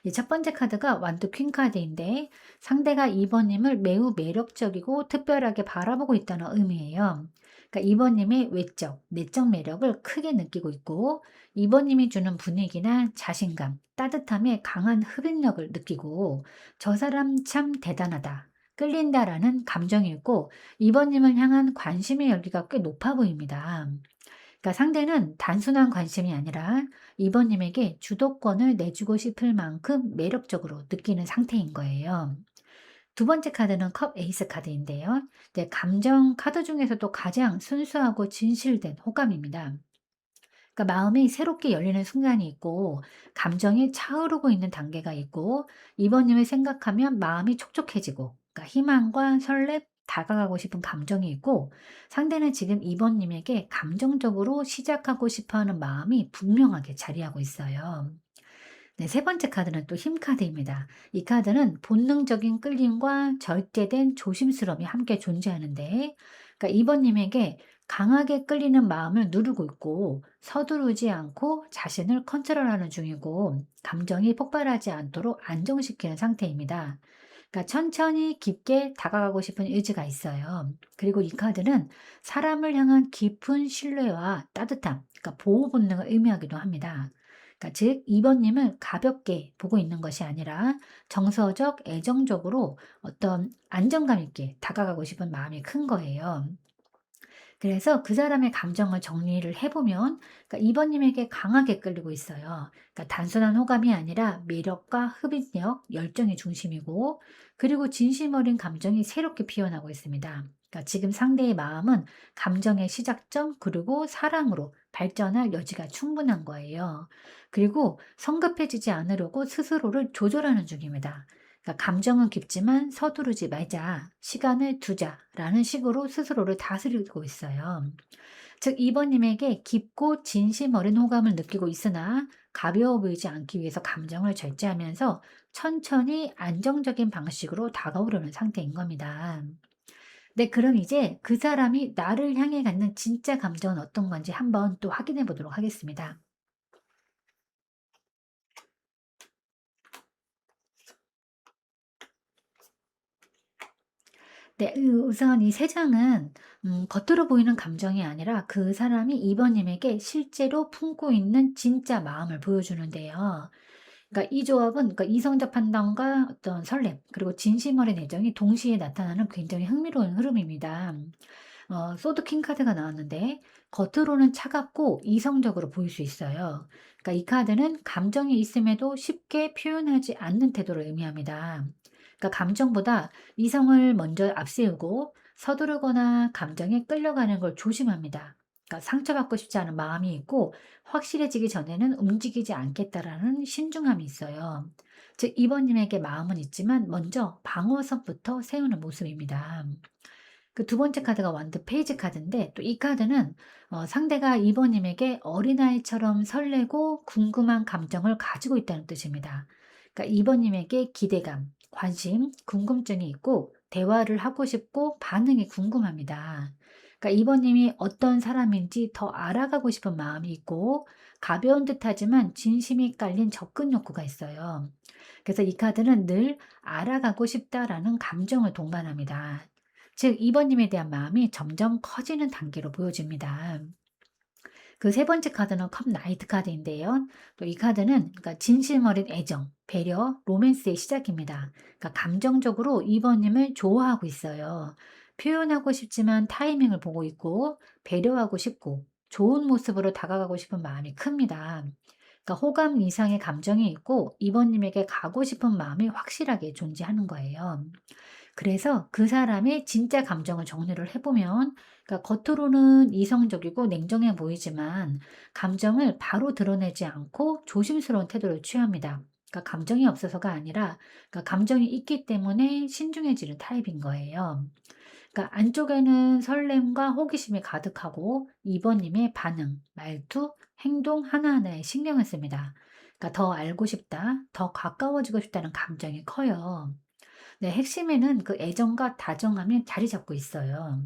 이 첫 번째 카드가 완드 퀸 카드인데, 상대가 2번 님을 매우 매력적이고 특별하게 바라보고 있다는 의미예요. 그러니까 2번 님의 외적, 내적 매력을 크게 느끼고 있고, 2번 님이 주는 분위기나 자신감, 따뜻함에 강한 흡입력을 느끼고, '저 사람 참 대단하다. 끌린다.'라는 감정이 있고, 2번 님을 향한 관심의 열기가 꽤 높아 보입니다. 그러니까 상대는 단순한 관심이 아니라 2번 님에게 주도권을 내주고 싶을 만큼 매력적으로 느끼는 상태인 거예요. 두 번째 카드는 컵 에이스 카드인데요. 네, 감정 카드 중에서도 가장 순수하고 진실된 호감입니다. 그러니까 마음이 새롭게 열리는 순간이 있고, 감정이 차오르고 있는 단계가 있고, 이번님을 생각하면 마음이 촉촉해지고, 그러니까 희망과 설렘, 다가가고 싶은 감정이 있고, 상대는 지금 이번님에게 감정적으로 시작하고 싶어 하는 마음이 분명하게 자리하고 있어요. 네, 세 번째 카드는 또 힘 카드입니다. 이 카드는 본능적인 끌림과 절제된 조심스러움이 함께 존재하는데, 그러니까 이번님에게 강하게 끌리는 마음을 누르고 있고, 서두르지 않고 자신을 컨트롤하는 중이고, 감정이 폭발하지 않도록 안정시키는 상태입니다. 그러니까 천천히 깊게 다가가고 싶은 의지가 있어요. 그리고 이 카드는 사람을 향한 깊은 신뢰와 따뜻함, 그러니까 보호 본능을 의미하기도 합니다. 그러니까 즉 2번 님을 가볍게 보고 있는 것이 아니라 정서적, 애정적으로 어떤 안정감 있게 다가가고 싶은 마음이 큰 거예요. 그래서 그 사람의 감정을 정리를 해 보면, 그러니까 2번 님에게 강하게 끌리고 있어요. 그러니까 단순한 호감이 아니라 매력과 흡입력, 열정이 중심이고, 그리고 진심 어린 감정이 새롭게 피어나고 있습니다. 그러니까 지금 상대의 마음은 감정의 시작점, 그리고 사랑으로 발전할 여지가 충분한 거예요. 그리고 성급해지지 않으려고 스스로를 조절하는 중입니다. 그러니까 감정은 깊지만 서두르지 말자, 시간을 두자라는 식으로 스스로를 다스리고 있어요. 즉, 2번 님에게 깊고 진심 어린 호감을 느끼고 있으나 가벼워 보이지 않기 위해서 감정을 절제하면서 천천히 안정적인 방식으로 다가오려는 상태인 겁니다. 네, 그럼 이제 그 사람이 나를 향해 갖는 진짜 감정은 어떤 건지 한번 또 확인해 보도록 하겠습니다. 네. 우선 이 세 장은 겉으로 보이는 감정이 아니라 그 사람이 2번 님에게 실제로 품고 있는 진짜 마음을 보여주는데요. 그러니까 이 조합은, 그러니까 이성적 판단과 어떤 설렘 그리고 진심 어린 애정이 동시에 나타나는 굉장히 흥미로운 흐름입니다. 소드 킹 카드가 나왔는데 겉으로는 차갑고 이성적으로 보일 수 있어요. 그러니까 이 카드는 감정이 있음에도 쉽게 표현하지 않는 태도를 의미합니다. 그러니까 감정보다 이성을 먼저 앞세우고 서두르거나 감정에 끌려가는 걸 조심합니다. 그러니까 상처받고 싶지 않은 마음이 있고 확실해지기 전에는 움직이지 않겠다라는 신중함이 있어요. 즉, 이번님에게 마음은 있지만 먼저 방어선부터 세우는 모습입니다. 그 두 번째 카드가 완드 페이지 카드인데 또 이 카드는 상대가 이번님에게 어린아이처럼 설레고 궁금한 감정을 가지고 있다는 뜻입니다. 그러니까 이번님에게 기대감, 관심, 궁금증이 있고 대화를 하고 싶고 반응이 궁금합니다. 그러니까 이번님이 어떤 사람인지 더 알아가고 싶은 마음이 있고 가벼운 듯하지만 진심이 깔린 접근 욕구가 있어요. 그래서 이 카드는 늘 알아가고 싶다라는 감정을 동반합니다. 즉, 2번 님에 대한 마음이 점점 커지는 단계로 보여집니다. 그 세 번째 카드는 컵 나이트 카드인데요. 또 이 카드는 그러니까 진심 어린 애정, 배려, 로맨스의 시작입니다. 그러니까 감정적으로 2번 님을 좋아하고 있어요. 표현하고 싶지만 타이밍을 보고 있고 배려하고 싶고 좋은 모습으로 다가가고 싶은 마음이 큽니다. 그러니까 호감 이상의 감정이 있고 2번 님에게 가고 싶은 마음이 확실하게 존재하는 거예요. 그래서 그 사람의 진짜 감정을 정리를 해보면, 그러니까 겉으로는 이성적이고 냉정해 보이지만 감정을 바로 드러내지 않고 조심스러운 태도를 취합니다. 그러니까 감정이 없어서가 아니라, 그러니까 감정이 있기 때문에 신중해지는 타입인 거예요. 그러니까 안쪽에는 설렘과 호기심이 가득하고 2번님의 반응, 말투, 행동 하나하나에 신경을 씁니다. 그러니까 더 알고 싶다, 더 가까워지고 싶다는 감정이 커요. 네, 핵심에는 그 애정과 다정함이 자리 잡고 있어요.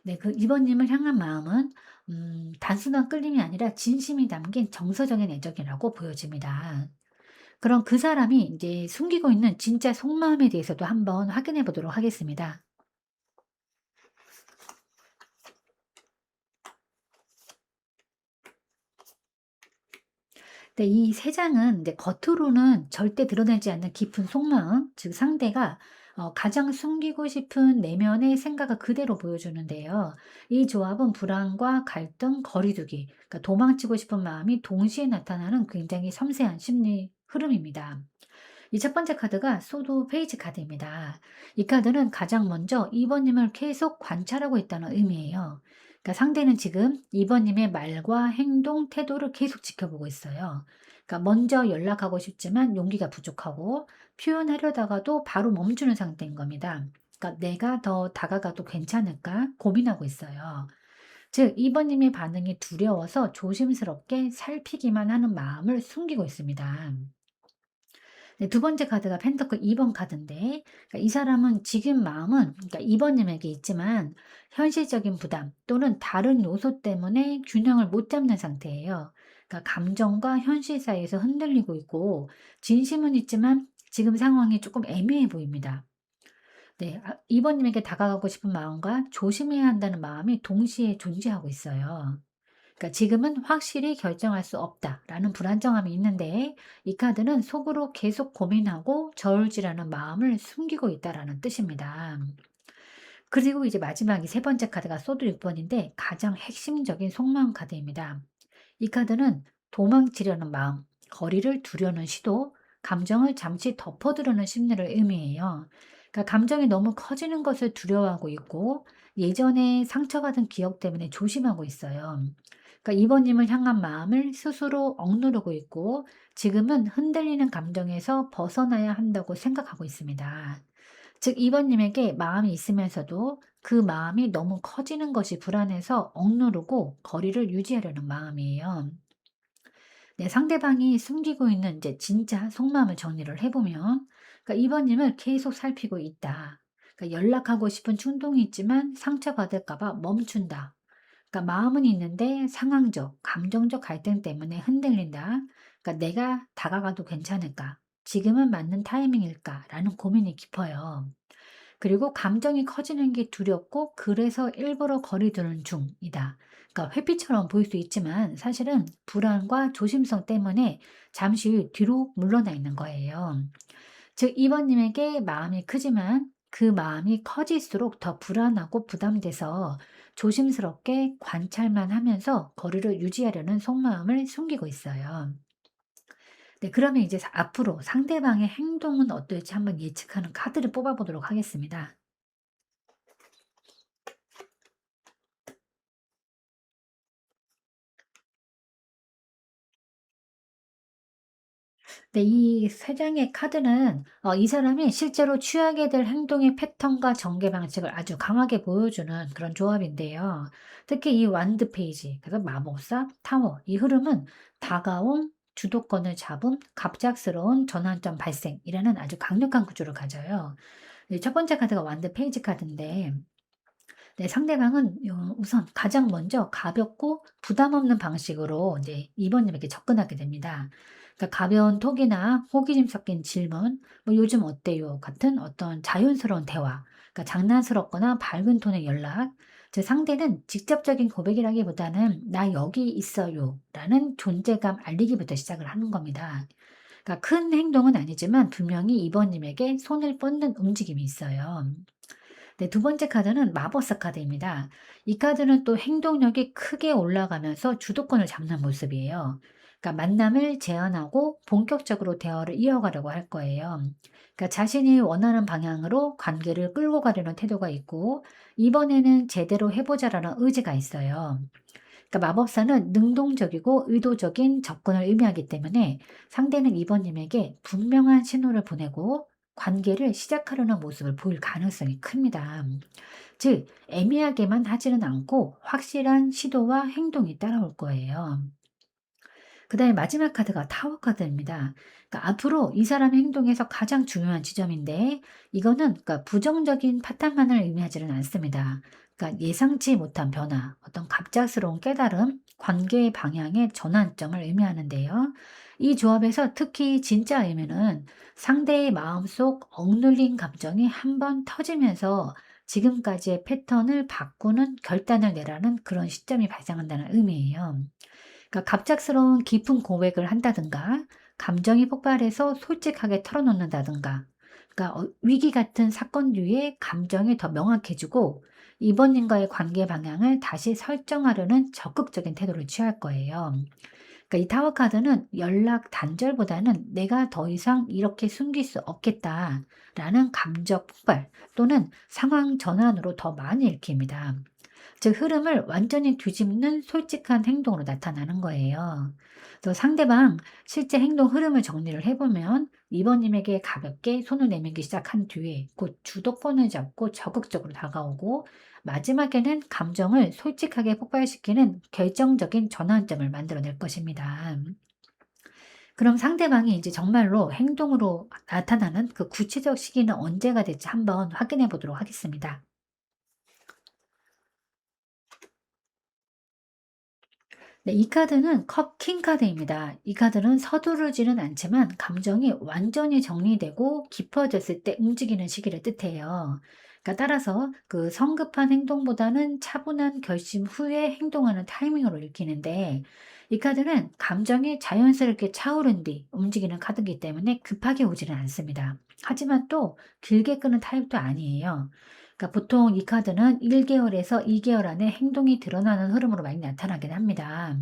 네, 그 2번 님을 향한 마음은 단순한 끌림이 아니라 진심이 담긴 정서적인 애정이라고 보여집니다. 그럼 그 사람이 이제 숨기고 있는 진짜 속마음에 대해서도 한번 확인해 보도록 하겠습니다. 네, 이 세 장은 이제 겉으로는 절대 드러내지 않는 깊은 속마음, 즉 상대가 가장 숨기고 싶은 내면의 생각을 그대로 보여주는데요. 이 조합은 불안과 갈등, 거리두기, 그러니까 도망치고 싶은 마음이 동시에 나타나는 굉장히 섬세한 심리 흐름입니다. 이 첫 번째 카드가 소드 페이지 카드입니다. 이 카드는 가장 먼저 2번 님을 계속 관찰하고 있다는 의미예요. 그러니까 상대는 지금 2번 님의 말과 행동, 태도를 계속 지켜보고 있어요. 그러니까 먼저 연락하고 싶지만 용기가 부족하고 표현하려다가도 바로 멈추는 상태인 겁니다. 그러니까 내가 더 다가가도 괜찮을까 고민하고 있어요. 즉, 2번 님의 반응이 두려워서 조심스럽게 살피기만 하는 마음을 숨기고 있습니다. 네, 두 번째 카드가 펜터클 2번 카드인데, 그러니까 이 사람은 지금 마음은 그러니까 2번 님에게 있지만 현실적인 부담 또는 다른 요소 때문에 균형을 못 잡는 상태예요. 그러니까 감정과 현실 사이에서 흔들리고 있고 진심은 있지만 지금 상황이 조금 애매해 보입니다. 네, 2번 님에게 다가가고 싶은 마음과 조심해야 한다는 마음이 동시에 존재하고 있어요. 그러니까 지금은 확실히 결정할 수 없다라는 불안정함이 있는데 이 카드는 속으로 계속 고민하고 저울질하는 마음을 숨기고 있다라는 뜻입니다. 그리고 이제 마지막이 세 번째 카드가 소드 6번인데 가장 핵심적인 속마음 카드입니다. 이 카드는 도망치려는 마음, 거리를 두려는 시도, 감정을 잠시 덮어두려는 심리를 의미해요. 그러니까 감정이 너무 커지는 것을 두려워하고 있고 예전에 상처받은 기억 때문에 조심하고 있어요. 그러니까 이번님을 향한 마음을 스스로 억누르고 있고 지금은 흔들리는 감정에서 벗어나야 한다고 생각하고 있습니다. 즉, 이번님에게 마음이 있으면서도 그 마음이 너무 커지는 것이 불안해서 억누르고 거리를 유지하려는 마음이에요. 네, 상대방이 숨기고 있는 이제 진짜 속마음을 정리를 해보면, 그러니까 이번님을 계속 살피고 있다. 그러니까 연락하고 싶은 충동이 있지만 상처받을까봐 멈춘다. 그러니까 마음은 있는데 상황적, 감정적 갈등 때문에 흔들린다. 그러니까 내가 다가가도 괜찮을까? 지금은 맞는 타이밍일까? 라는 고민이 깊어요. 그리고 감정이 커지는 게 두렵고 그래서 일부러 거리 두는 중이다. 그러니까 회피처럼 보일 수 있지만 사실은 불안과 조심성 때문에 잠시 뒤로 물러나 있는 거예요. 즉, 2번님에게 마음이 크지만 그 마음이 커질수록 더 불안하고 부담돼서 조심스럽게 관찰만 하면서 거리를 유지하려는 속마음을 숨기고 있어요. 네, 그러면 이제 앞으로 상대방의 행동은 어떨지 한번 예측하는 카드를 뽑아보도록 하겠습니다. 네, 이 세 장의 카드는 이 사람이 실제로 취하게 될 행동의 패턴과 전개 방식을 아주 강하게 보여주는 그런 조합인데요. 특히 이 완드 페이지, 그래서 마법사, 타워, 이 흐름은 다가옴, 주도권을 잡음, 갑작스러운 전환점 발생이라는 아주 강력한 구조를 가져요. 네, 첫 번째 카드가 완드 페이지 카드인데, 네, 상대방은 우선 가장 먼저 가볍고 부담 없는 방식으로 이제 2번 님에게 접근하게 됩니다. 그러니까 가벼운 톡이나 호기심 섞인 질문, 뭐 "요즘 어때요?" 같은 어떤 자연스러운 대화, 그러니까 장난스럽거나 밝은 톤의 연락, 제 상대는 직접적인 고백이라기보다는 "나 여기 있어요."라는 존재감 알리기부터 시작을 하는 겁니다. 그러니까 큰 행동은 아니지만 분명히 2번 님에게 손을 뻗는 움직임이 있어요. 네, 두 번째 카드는 마법사 카드입니다. 이 카드는 또 행동력이 크게 올라가면서 주도권을 잡는 모습이에요. 그러니까 만남을 제안하고 본격적으로 대화를 이어가려고 할 거예요. 그러니까 자신이 원하는 방향으로 관계를 끌고 가려는 태도가 있고, 이번에는 제대로 해보자라는 의지가 있어요. 그러니까 마법사는 능동적이고 의도적인 접근을 의미하기 때문에 상대는 이번님에게 분명한 신호를 보내고 관계를 시작하려는 모습을 보일 가능성이 큽니다. 즉, 애매하게만 하지는 않고 확실한 시도와 행동이 따라올 거예요. 그다음에 마지막 카드가 타워 카드입니다. 그러니까 앞으로 이 사람의 행동에서 가장 중요한 지점인데, 이거는 그러니까 부정적인 파탄만을 의미하지는 않습니다. 그러니까 예상치 못한 변화, 어떤 갑작스러운 깨달음, 관계의 방향의 전환점을 의미하는데요. 이 조합에서 특히 진짜 의미는 상대의 마음속 억눌린 감정이 한번 터지면서 지금까지의 패턴을 바꾸는 결단을 내라는 그런 시점이 발생한다는 의미예요. 그러니까 갑작스러운 깊은 고백을 한다든가, 감정이 폭발해서 솔직하게 털어놓는다든가, 그러니까 위기 같은 사건 뒤에 감정이 더 명확해지고 이번님과의 관계 방향을 다시 설정하려는 적극적인 태도를 취할 거예요. 그러니까 이 타워 카드는 연락 단절보다는 내가 더 이상 이렇게 숨길 수 없겠다라는 감정 폭발 또는 상황 전환으로 더 많이 읽힙니다. 즉, 흐름을 완전히 뒤집는 솔직한 행동으로 나타나는 거예요. 또 상대방 실제 행동 흐름을 정리를 해보면 이번님에게 가볍게 손을 내밀기 시작한 뒤에 곧 주도권을 잡고 적극적으로 다가오고, 마지막에는 감정을 솔직하게 폭발시키는 결정적인 전환점을 만들어낼 것입니다. 그럼 상대방이 이제 정말로 행동으로 나타나는 그 구체적 시기는 언제가 될지 한번 확인해 보도록 하겠습니다. 네, 이 카드는 컵 킹 카드입니다. 이 카드는 서두르지는 않지만 감정이 완전히 정리되고 깊어졌을 때 움직이는 시기를 뜻해요. 그러니까 따라서 그 성급한 행동보다는 차분한 결심 후에 행동하는 타이밍으로 읽히는데, 이 카드는 감정이 자연스럽게 차오른 뒤 움직이는 카드이기 때문에 급하게 오지는 않습니다. 하지만 또 길게 끄는 타입도 아니에요. 그러니까 보통 이 카드는 1개월에서 2개월 안에 행동이 드러나는 흐름으로 많이 나타나긴 합니다.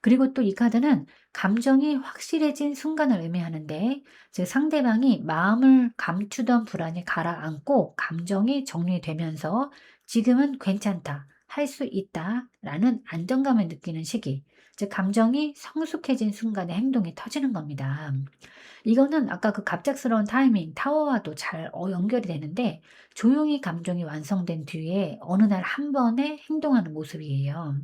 그리고 또 이 카드는 감정이 확실해진 순간을 의미하는데, 즉 상대방이 마음을 감추던 불안이 가라앉고 감정이 정리되면서 지금은 괜찮다, 할 수 있다라는 안정감을 느끼는 시기, 즉 감정이 성숙해진 순간에 행동이 터지는 겁니다. 이거는 아까 그 갑작스러운 타이밍 타워와도 잘 연결이 되는데, 조용히 감정이 완성된 뒤에 어느 날 한 번에 행동하는 모습이에요.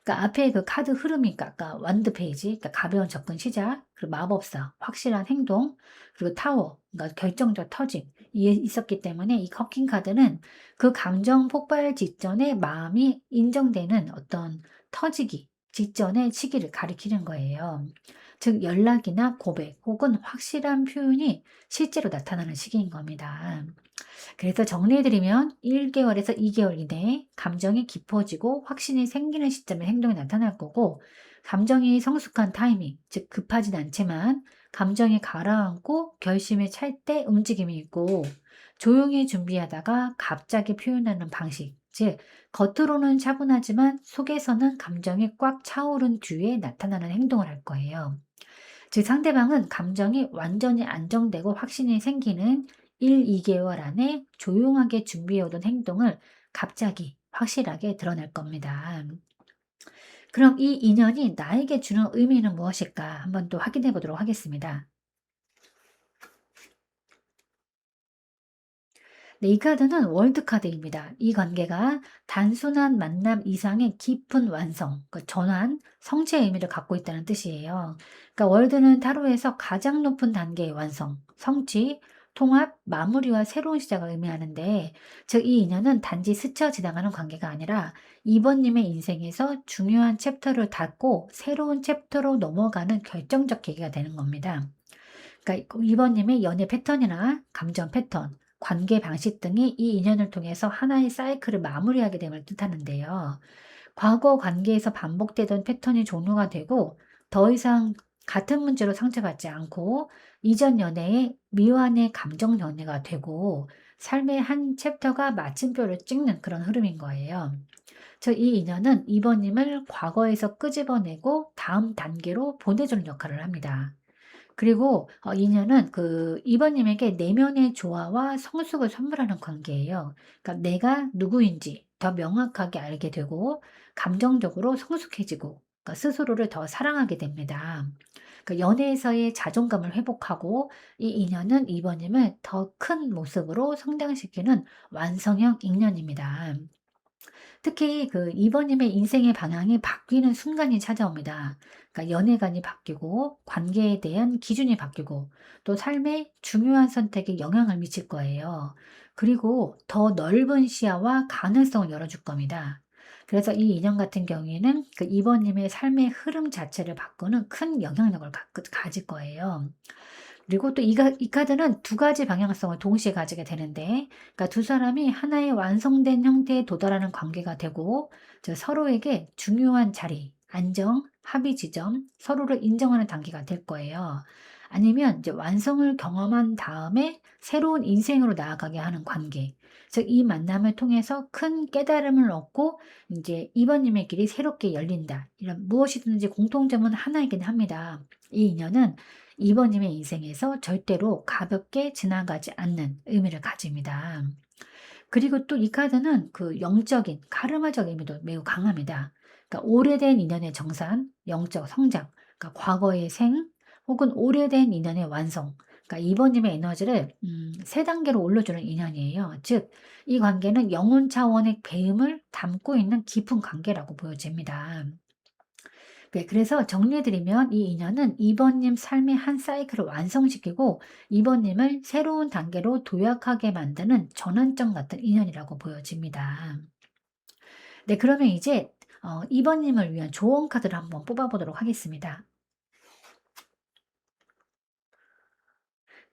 그러니까 앞에 그 카드 흐름이, 그러니까 아까 완드 페이지, 그러니까 가벼운 접근 시작, 그리고 마법사, 확실한 행동, 그리고 타워, 그러니까 결정적 터짐 이 있었기 때문에 이 커킹 카드는 그 감정 폭발 직전에 마음이 인정되는 어떤 터지기 직전의 시기를 가리키는 거예요. 즉 연락이나 고백 혹은 확실한 표현이 실제로 나타나는 시기인 겁니다. 그래서 정리해드리면 1개월에서 2개월 이내에 감정이 깊어지고 확신이 생기는 시점에 행동이 나타날 거고, 감정이 성숙한 타이밍, 즉 급하진 않지만 감정이 가라앉고 결심이 찰 때 움직임이 있고, 조용히 준비하다가 갑자기 표현하는 방식, 즉 겉으로는 차분하지만 속에서는 감정이 꽉 차오른 뒤에 나타나는 행동을 할 거예요. 즉 상대방은 감정이 완전히 안정되고 확신이 생기는 1-2개월 안에 조용하게 준비해 오던 행동을 갑자기 확실하게 드러낼 겁니다. 그럼 이 인연이 나에게 주는 의미는 무엇일까? 한번 또 확인해 보도록 하겠습니다. 네, 이 카드는 월드 카드입니다. 이 관계가 단순한 만남 이상의 깊은 완성, 그 전환, 성취의 의미를 갖고 있다는 뜻이에요. 그러니까 월드는 타로에서 가장 높은 단계의 완성, 성취, 통합, 마무리와 새로운 시작을 의미하는데, 즉 이 인연은 단지 스쳐 지나가는 관계가 아니라 이번님의 인생에서 중요한 챕터를 닫고 새로운 챕터로 넘어가는 결정적 계기가 되는 겁니다. 그러니까 이번님의 연애 패턴이나 감정 패턴, 관계 방식 등이 이 인연을 통해서 하나의 사이클을 마무리하게 됨을 뜻하는데요. 과거 관계에서 반복되던 패턴이 종료가 되고 더 이상 같은 문제로 상처받지 않고 이전 연애의 미완의 감정 연애가 되고 삶의 한 챕터가 마침표를 찍는 그런 흐름인 거예요. 즉 이 인연은 이번님을 과거에서 끄집어내고 다음 단계로 보내주는 역할을 합니다. 그리고 인연은 이번님에게 내면의 조화와 성숙을 선물하는 관계예요. 그러니까 내가 누구인지 더 명확하게 알게 되고 감정적으로 성숙해지고, 그러니까 스스로를 더 사랑하게 됩니다. 그러니까 연애에서의 자존감을 회복하고 이 인연은 이번님을 더 큰 모습으로 성장시키는 완성형 인연입니다. 특히 이번님의 인생의 방향이 바뀌는 순간이 찾아옵니다. 그러니까 연애관이 바뀌고 관계에 대한 기준이 바뀌고 또 삶의 중요한 선택에 영향을 미칠 거예요. 그리고 더 넓은 시야와 가능성을 열어줄 겁니다. 그래서 이 인연 같은 경우에는 이번님의 삶의 흐름 자체를 바꾸는 큰 영향력을 가질 거예요. 그리고 또 이 카드는 두 가지 방향성을 동시에 가지게 되는데, 그러니까 두 사람이 하나의 완성된 형태에 도달하는 관계가 되고 서로에게 중요한 자리, 안정, 합의 지점, 서로를 인정하는 단계가 될 거예요. 아니면 이제 완성을 경험한 다음에 새로운 인생으로 나아가게 하는 관계. 즉 이 만남을 통해서 큰 깨달음을 얻고 이제 이번님의 길이 새롭게 열린다. 이런 무엇이든지 공통점은 하나이긴 합니다. 이 인연은 이번님의 인생에서 절대로 가볍게 지나가지 않는 의미를 가집니다. 그리고 또 이 카드는 영적인 카르마적 의미도 매우 강합니다. 그러니까 오래된 인연의 정산, 영적 성장, 그러니까 과거의 생, 혹은 오래된 인연의 완성. 그러니까 이번님의 에너지를 세 단계로 올려주는 인연이에요. 즉, 이 관계는 영혼 차원의 배움을 담고 있는 깊은 관계라고 보여집니다. 네, 그래서 정리해드리면 이 인연은 이번님 삶의 한 사이클을 완성시키고 이번님을 새로운 단계로 도약하게 만드는 전환점 같은 인연이라고 보여집니다. 네, 그러면 이제 이번님을 위한 조언 카드를 한번 뽑아보도록 하겠습니다.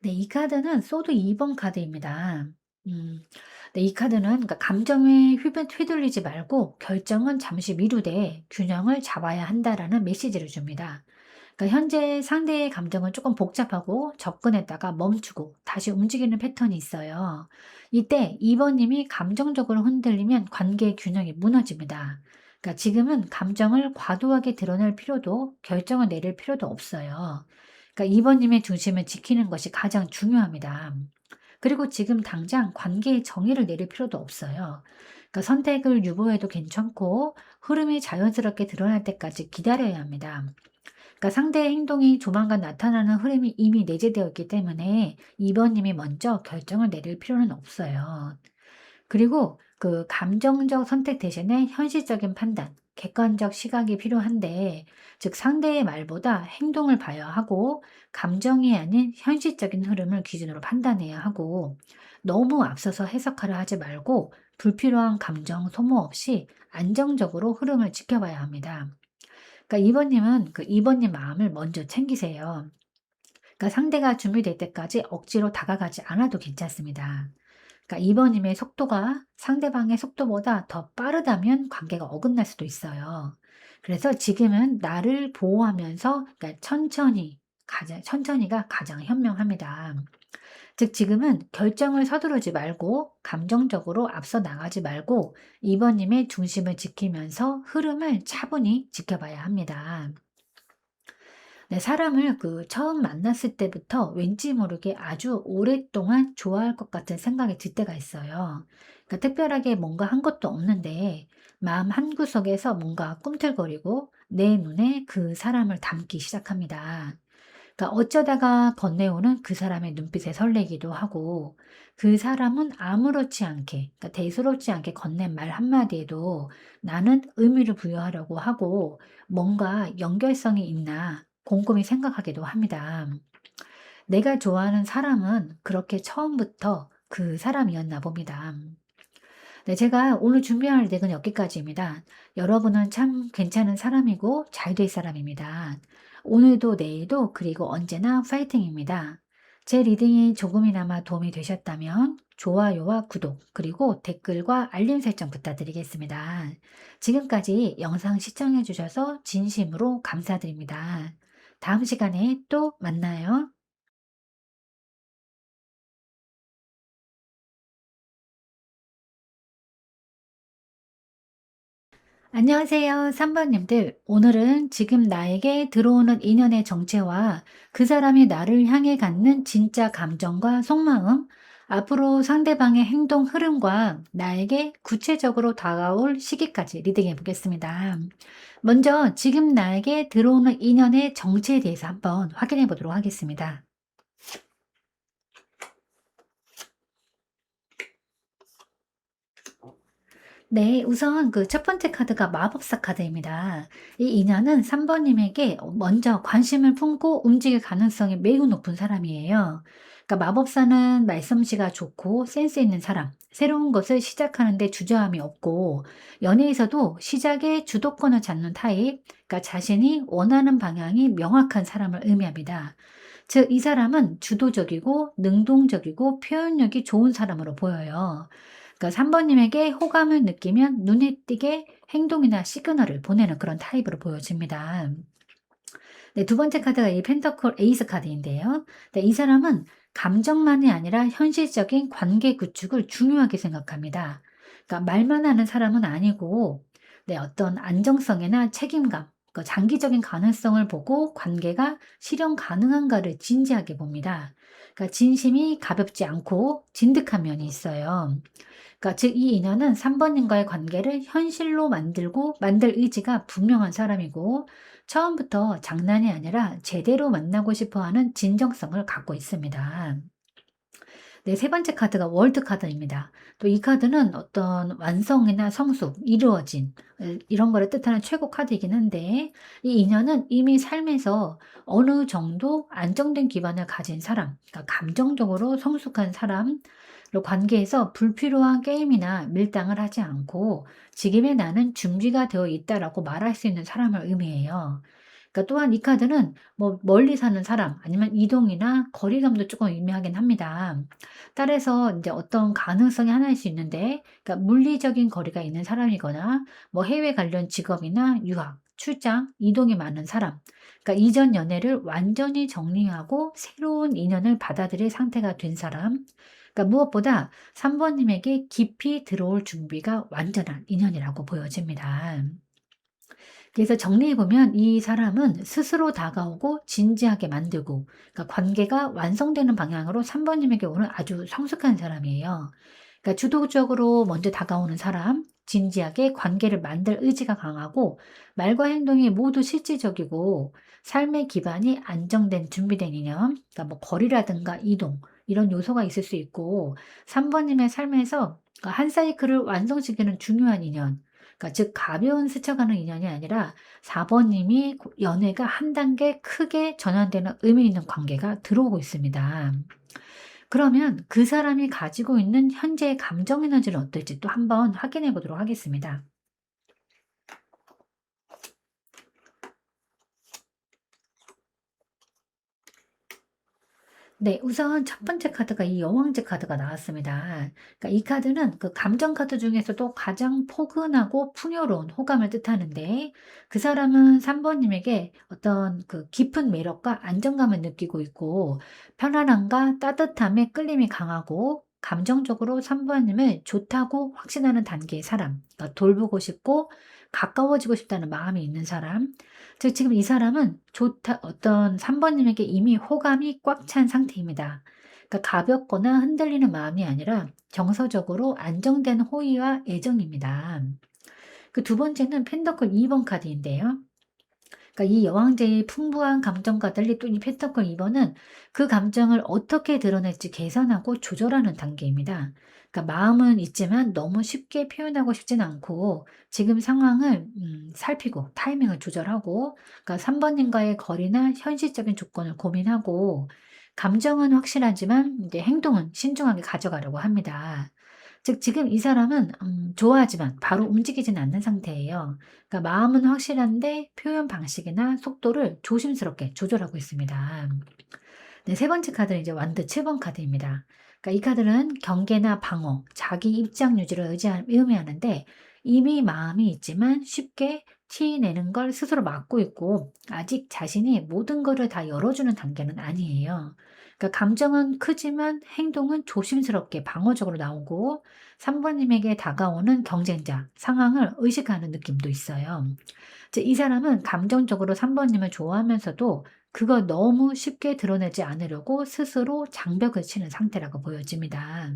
네, 이 카드는 소드 2번 카드입니다. 음, 네, 이 카드는 그러니까 감정에 휘둘리지 말고 결정은 잠시 미루되 균형을 잡아야 한다라는 메시지를 줍니다. 그러니까 현재 상대의 감정은 조금 복잡하고 접근했다가 멈추고 다시 움직이는 패턴이 있어요. 이때 2번 님이 감정적으로 흔들리면 관계의 균형이 무너집니다. 그러니까 지금은 감정을 과도하게 드러낼 필요도 결정을 내릴 필요도 없어요. 그러니까 2번 님의 중심을 지키는 것이 가장 중요합니다. 그리고 지금 당장 관계의 정의를 내릴 필요도 없어요. 그러니까 선택을 유보해도 괜찮고 흐름이 자연스럽게 드러날 때까지 기다려야 합니다. 그러니까 상대의 행동이 조만간 나타나는 흐름이 이미 내재되어 있기 때문에 2번 님이 먼저 결정을 내릴 필요는 없어요. 그리고 감정적 선택 대신에 현실적인 판단, 객관적 시각이 필요한데, 즉 상대의 말보다 행동을 봐야 하고 감정이 아닌 현실적인 흐름을 기준으로 판단해야 하고, 너무 앞서서 해석하려 하지 말고 불필요한 감정 소모 없이 안정적으로 흐름을 지켜봐야 합니다. 그러니까 2번 님은 2번 님 마음을 먼저 챙기세요. 그러니까 상대가 준비될 때까지 억지로 다가가지 않아도 괜찮습니다. 그러니까 2번 님의 속도가 상대방의 속도보다 더 빠르다면 관계가 어긋날 수도 있어요. 그래서 지금은 나를 보호하면서 그러니까 천천히가 가장 현명합니다. 즉 지금은 결정을 서두르지 말고 감정적으로 앞서 나가지 말고 2번 님의 중심을 지키면서 흐름을 차분히 지켜봐야 합니다. 네, 사람을 처음 만났을 때부터 왠지 모르게 아주 오랫동안 좋아할 것 같은 생각이 들 때가 있어요. 그러니까 특별하게 뭔가 한 것도 없는데 마음 한구석에서 뭔가 꿈틀거리고 내 눈에 그 사람을 담기 시작합니다. 그러니까 어쩌다가 건네오는 그 사람의 눈빛에 설레기도 하고 그 사람은 아무렇지 않게 그러니까 대수롭지 않게 건넨 말 한마디에도 나는 의미를 부여하려고 하고 뭔가 연결성이 있나 곰곰이 생각하기도 합니다. 내가 좋아하는 사람은 그렇게 처음부터 그 사람이었나 봅니다. 네, 제가 오늘 준비할 렉은 여기까지입니다. 여러분은 참 괜찮은 사람이고 잘 될 사람입니다. 오늘도 내일도 그리고 언제나 파이팅입니다. 제 리딩이 조금이나마 도움이 되셨다면 좋아요와 구독 그리고 댓글과 알림 설정 부탁드리겠습니다. 지금까지 영상 시청해 주셔서 진심으로 감사드립니다. 다음 시간에 또 만나요. 안녕하세요. 3번님들. 오늘은 지금 나에게 들어오는 인연의 정체와 그 사람이 나를 향해 갖는 진짜 감정과 속마음, 앞으로 상대방의 행동 흐름과 나에게 구체적으로 다가올 시기까지 리딩해 보겠습니다. 먼저 지금 나에게 들어오는 인연의 정체에 대해서 한번 확인해 보도록 하겠습니다. 네, 우선 그 첫 번째 카드가 마법사 카드입니다. 이 인연은 3번 님에게 먼저 관심을 품고 움직일 가능성이 매우 높은 사람이에요. 그러니까 마법사는 말솜씨가 좋고 센스 있는 사람, 새로운 것을 시작하는 데 주저함이 없고 연애에서도 시작에 주도권을 잡는 타입, 그러니까 자신이 원하는 방향이 명확한 사람을 의미합니다. 즉, 이 사람은 주도적이고 능동적이고 표현력이 좋은 사람으로 보여요. 그러니까 3번 님에게 호감을 느끼면 눈에 띄게 행동이나 시그널을 보내는 그런 타입으로 보여집니다. 네, 두 번째 카드가 이 펜터클 에이스 카드인데요. 네, 이 사람은 감정만이 아니라 현실적인 관계 구축을 중요하게 생각합니다. 그러니까 말만 하는 사람은 아니고 네, 어떤 안정성이나 책임감, 그 장기적인 가능성을 보고 관계가 실현 가능한가를 진지하게 봅니다. 그러니까 진심이 가볍지 않고 진득한 면이 있어요. 그러니까 즉 이 인연은 3번 님과의 관계를 현실로 만들 의지가 분명한 사람이고 처음부터 장난이 아니라 제대로 만나고 싶어 하는 진정성을 갖고 있습니다. 네, 세 번째 카드가 월드 카드입니다. 또 이 카드는 어떤 완성이나 성숙, 이루어진 이런 거를 뜻하는 최고 카드이긴 한데 이 인연은 이미 삶에서 어느 정도 안정된 기반을 가진 사람, 그러니까 감정적으로 성숙한 사람, 그리고 관계에서 불필요한 게임이나 밀당을 하지 않고 지금의 나는 준비가 되어 있다라고 말할 수 있는 사람을 의미해요. 그러니까 또한 이 카드는 뭐 멀리 사는 사람 아니면 이동이나 거리감도 조금 의미하긴 합니다. 따라서 이제 어떤 가능성이 하나일 수 있는데 그러니까 물리적인 거리가 있는 사람이거나 뭐 해외 관련 직업이나 유학, 출장, 이동이 많은 사람. 그러니까 이전 연애를 완전히 정리하고 새로운 인연을 받아들일 상태가 된 사람. 그러니까 무엇보다 3번 님에게 깊이 들어올 준비가 완전한 인연이라고 보여집니다. 그래서 정리해 보면 이 사람은 스스로 다가오고 진지하게 만들고 그러니까 관계가 완성되는 방향으로 3번 님에게 오는 아주 성숙한 사람이에요. 그러니까 주도적으로 먼저 다가오는 사람, 진지하게 관계를 만들 의지가 강하고 말과 행동이 모두 실질적이고 삶의 기반이 안정된 준비된 인연, 그러니까 뭐 거리라든가 이동 이런 요소가 있을 수 있고 3번 님의 삶에서 한 사이클을 완성시키는 중요한 인연, 그러니까 즉 가벼운 스쳐가는 인연이 아니라 4번 님이 연애가 한 단계 크게 전환되는 의미 있는 관계가 들어오고 있습니다. 그러면 그 사람이 가지고 있는 현재의 감정 에너지는 어떨지 또 한번 확인해 보도록 하겠습니다. 네. 우선 첫 번째 카드가 이 여왕제 카드가 나왔습니다. 그러니까 이 카드는 그 감정 카드 중에서도 가장 포근하고 풍요로운 호감을 뜻하는데, 그 사람은 3 번님에게 어떤 그 깊은 매력과 안정감을 느끼고 있고, 편안함과 따뜻함에 끌림이 강하고, 감정적으로 3 번님을 좋다고 확신하는 단계의 사람, 그러니까 돌보고 싶고 가까워지고 싶다는 마음이 있는 사람. 즉 지금 이 사람은 좋다, 어떤 3 번님에게 이미 호감이 꽉 찬 상태입니다. 그러니까 가볍거나 흔들리는 마음이 아니라 정서적으로 안정된 호의와 애정입니다. 그 두 번째는 펜더클 2번 카드인데요. 그러니까 이 여왕제의 풍부한 감정과 달리 또 이 펜터클 2 번은 그 감정을 어떻게 드러낼지 계산하고 조절하는 단계입니다. 그러니까 마음은 있지만 너무 쉽게 표현하고 싶진 않고, 지금 상황을 살피고 타이밍을 조절하고, 그러니까 3 번님과의 거리나 현실적인 조건을 고민하고, 감정은 확실하지만 이제 행동은 신중하게 가져가려고 합니다. 즉 지금 이 사람은 좋아하지만 바로 움직이진 않는 상태예요. 그러니까 마음은 확실한데 표현 방식이나 속도를 조심스럽게 조절하고 있습니다. 네, 세 번째 카드는 이제 완드 7번 카드입니다. 그러니까 이 카드는 경계나 방어, 자기 입장 유지를 의미하는데, 이미 마음이 있지만 쉽게 티 내는 걸 스스로 막고 있고, 아직 자신이 모든 거를 다 열어주는 단계는 아니에요. 그러니까 감정은 크지만 행동은 조심스럽게 방어적으로 나오고, 3번님에게 다가오는 경쟁자, 상황을 의식하는 느낌도 있어요. 이 사람은 감정적으로 3 번님을 좋아하면서도 그걸 너무 쉽게 드러내지 않으려고 스스로 장벽을 치는 상태라고 보여집니다.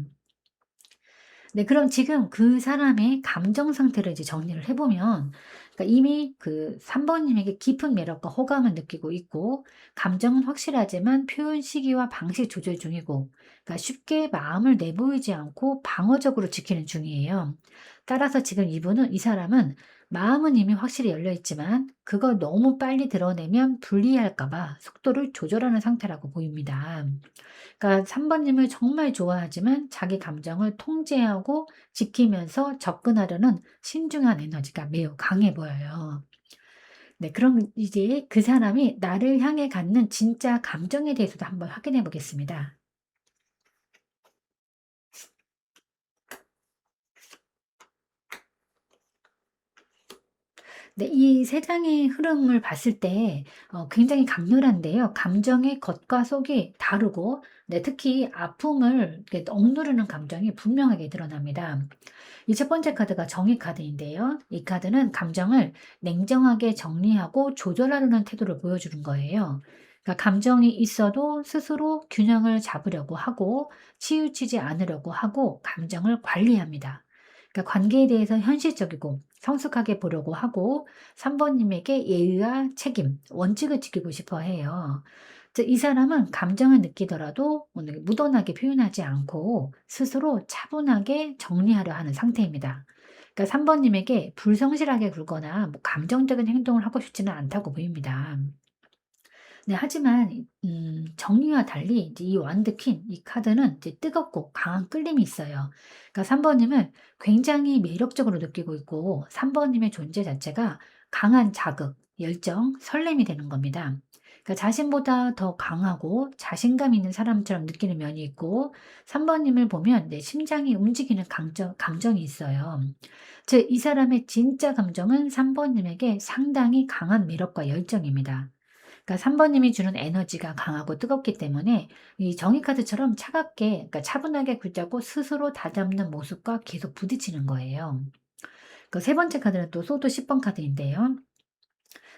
네, 그럼 지금 그 사람의 감정 상태를 이제 정리를 해 보면, 그러니까 이미 그 3 번님에게 깊은 매력과 호감을 느끼고 있고, 감정은 확실하지만 표현 시기와 방식 조절 중이고, 그러니까 쉽게 마음을 내보이지 않고 방어적으로 지키는 중이에요. 따라서 지금 이 사람은 마음은 이미 확실히 열려 있지만 그걸 너무 빨리 드러내면 불리할까 봐 속도를 조절하는 상태라고 보입니다. 그러니까 3 번님을 정말 좋아하지만 자기 감정을 통제하고 지키면서 접근하려는 신중한 에너지가 매우 강해 보여요. 네, 그럼 이제 그 사람이 나를 향해 갖는 진짜 감정에 대해서도 한번 확인해 보겠습니다. 네. 이 세 장의 흐름을 봤을 때 굉장히 강렬한데요. 감정의 겉과 속이 다르고, 네, 특히 아픔을 이렇게 억누르는 감정이 분명하게 드러납니다. 이 첫 번째 카드가 정의 카드인데요. 이 카드는 감정을 냉정하게 정리하고 조절하려는 태도를 보여주는 거예요. 그러니까 감정이 있어도 스스로 균형을 잡으려고 하고, 치우치지 않으려고 하고 감정을 관리합니다. 그러니까 관계에 대해서 현실적이고 성숙하게 보려고 하고, 3 번님에게 예의와 책임, 원칙을 지키고 싶어 해요. 즉 이 사람은 감정을 느끼더라도 오늘 무던하게 표현하지 않고 스스로 차분하게 정리하려 하는 상태입니다. 그러니까 3 번님에게 불성실하게 굴거나 뭐 감정적인 행동을 하고 싶지는 않다고 보입니다. 네, 하지만 정의와 달리 이제 이 완드 퀸, 이 카드는 이제 뜨겁고 강한 끌림이 있어요. 그러니까 3 번님을 굉장히 매력적으로 느끼고 있고, 3 번님의 존재 자체가 강한 자극, 열정, 설렘이 되는 겁니다. 그러니까 자신보다 더 강하고 자신감 있는 사람처럼 느끼는 면이 있고, 3 번님을 보면 내 심장이 움직이는 감정이 있어요. 즉 이 사람의 진짜 감정은 3 번님에게 상당히 강한 매력과 열정입니다. 그러니까 3 번님이 주는 에너지가 강하고 뜨겁기 때문에 이 정의 카드처럼 차갑게, 그러니까 차분하게 굳자고 스스로 다잡는 모습과 계속 부딪히는 거예요. 그 세 번째 카드는 또 소드 10번 카드인데요.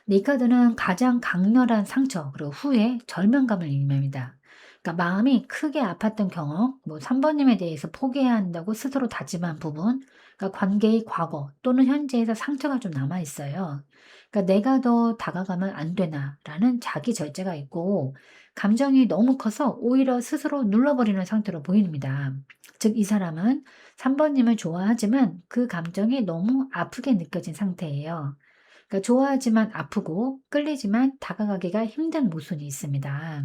네, 이 카드는 가장 강렬한 상처 그리고 후회, 절망감을 의미합니다. 그러니까 마음이 크게 아팠던 경험, 뭐 3 번님에 대해서 포기해야 한다고 스스로 다짐한 부분, 그러니까 관계의 과거 또는 현재에서 상처가 좀 남아 있어요. 그러니까 '내가 더 다가가면 안 되나.'라는 자기 절제가 있고, 감정이 너무 커서 오히려 스스로 눌러버리는 상태로 보입니다. 즉 이 사람은 3 번님을 좋아하지만 그 감정이 너무 아프게 느껴진 상태예요. 그러니까 좋아하지만 아프고 끌리지만 다가가기가 힘든 모순이 있습니다.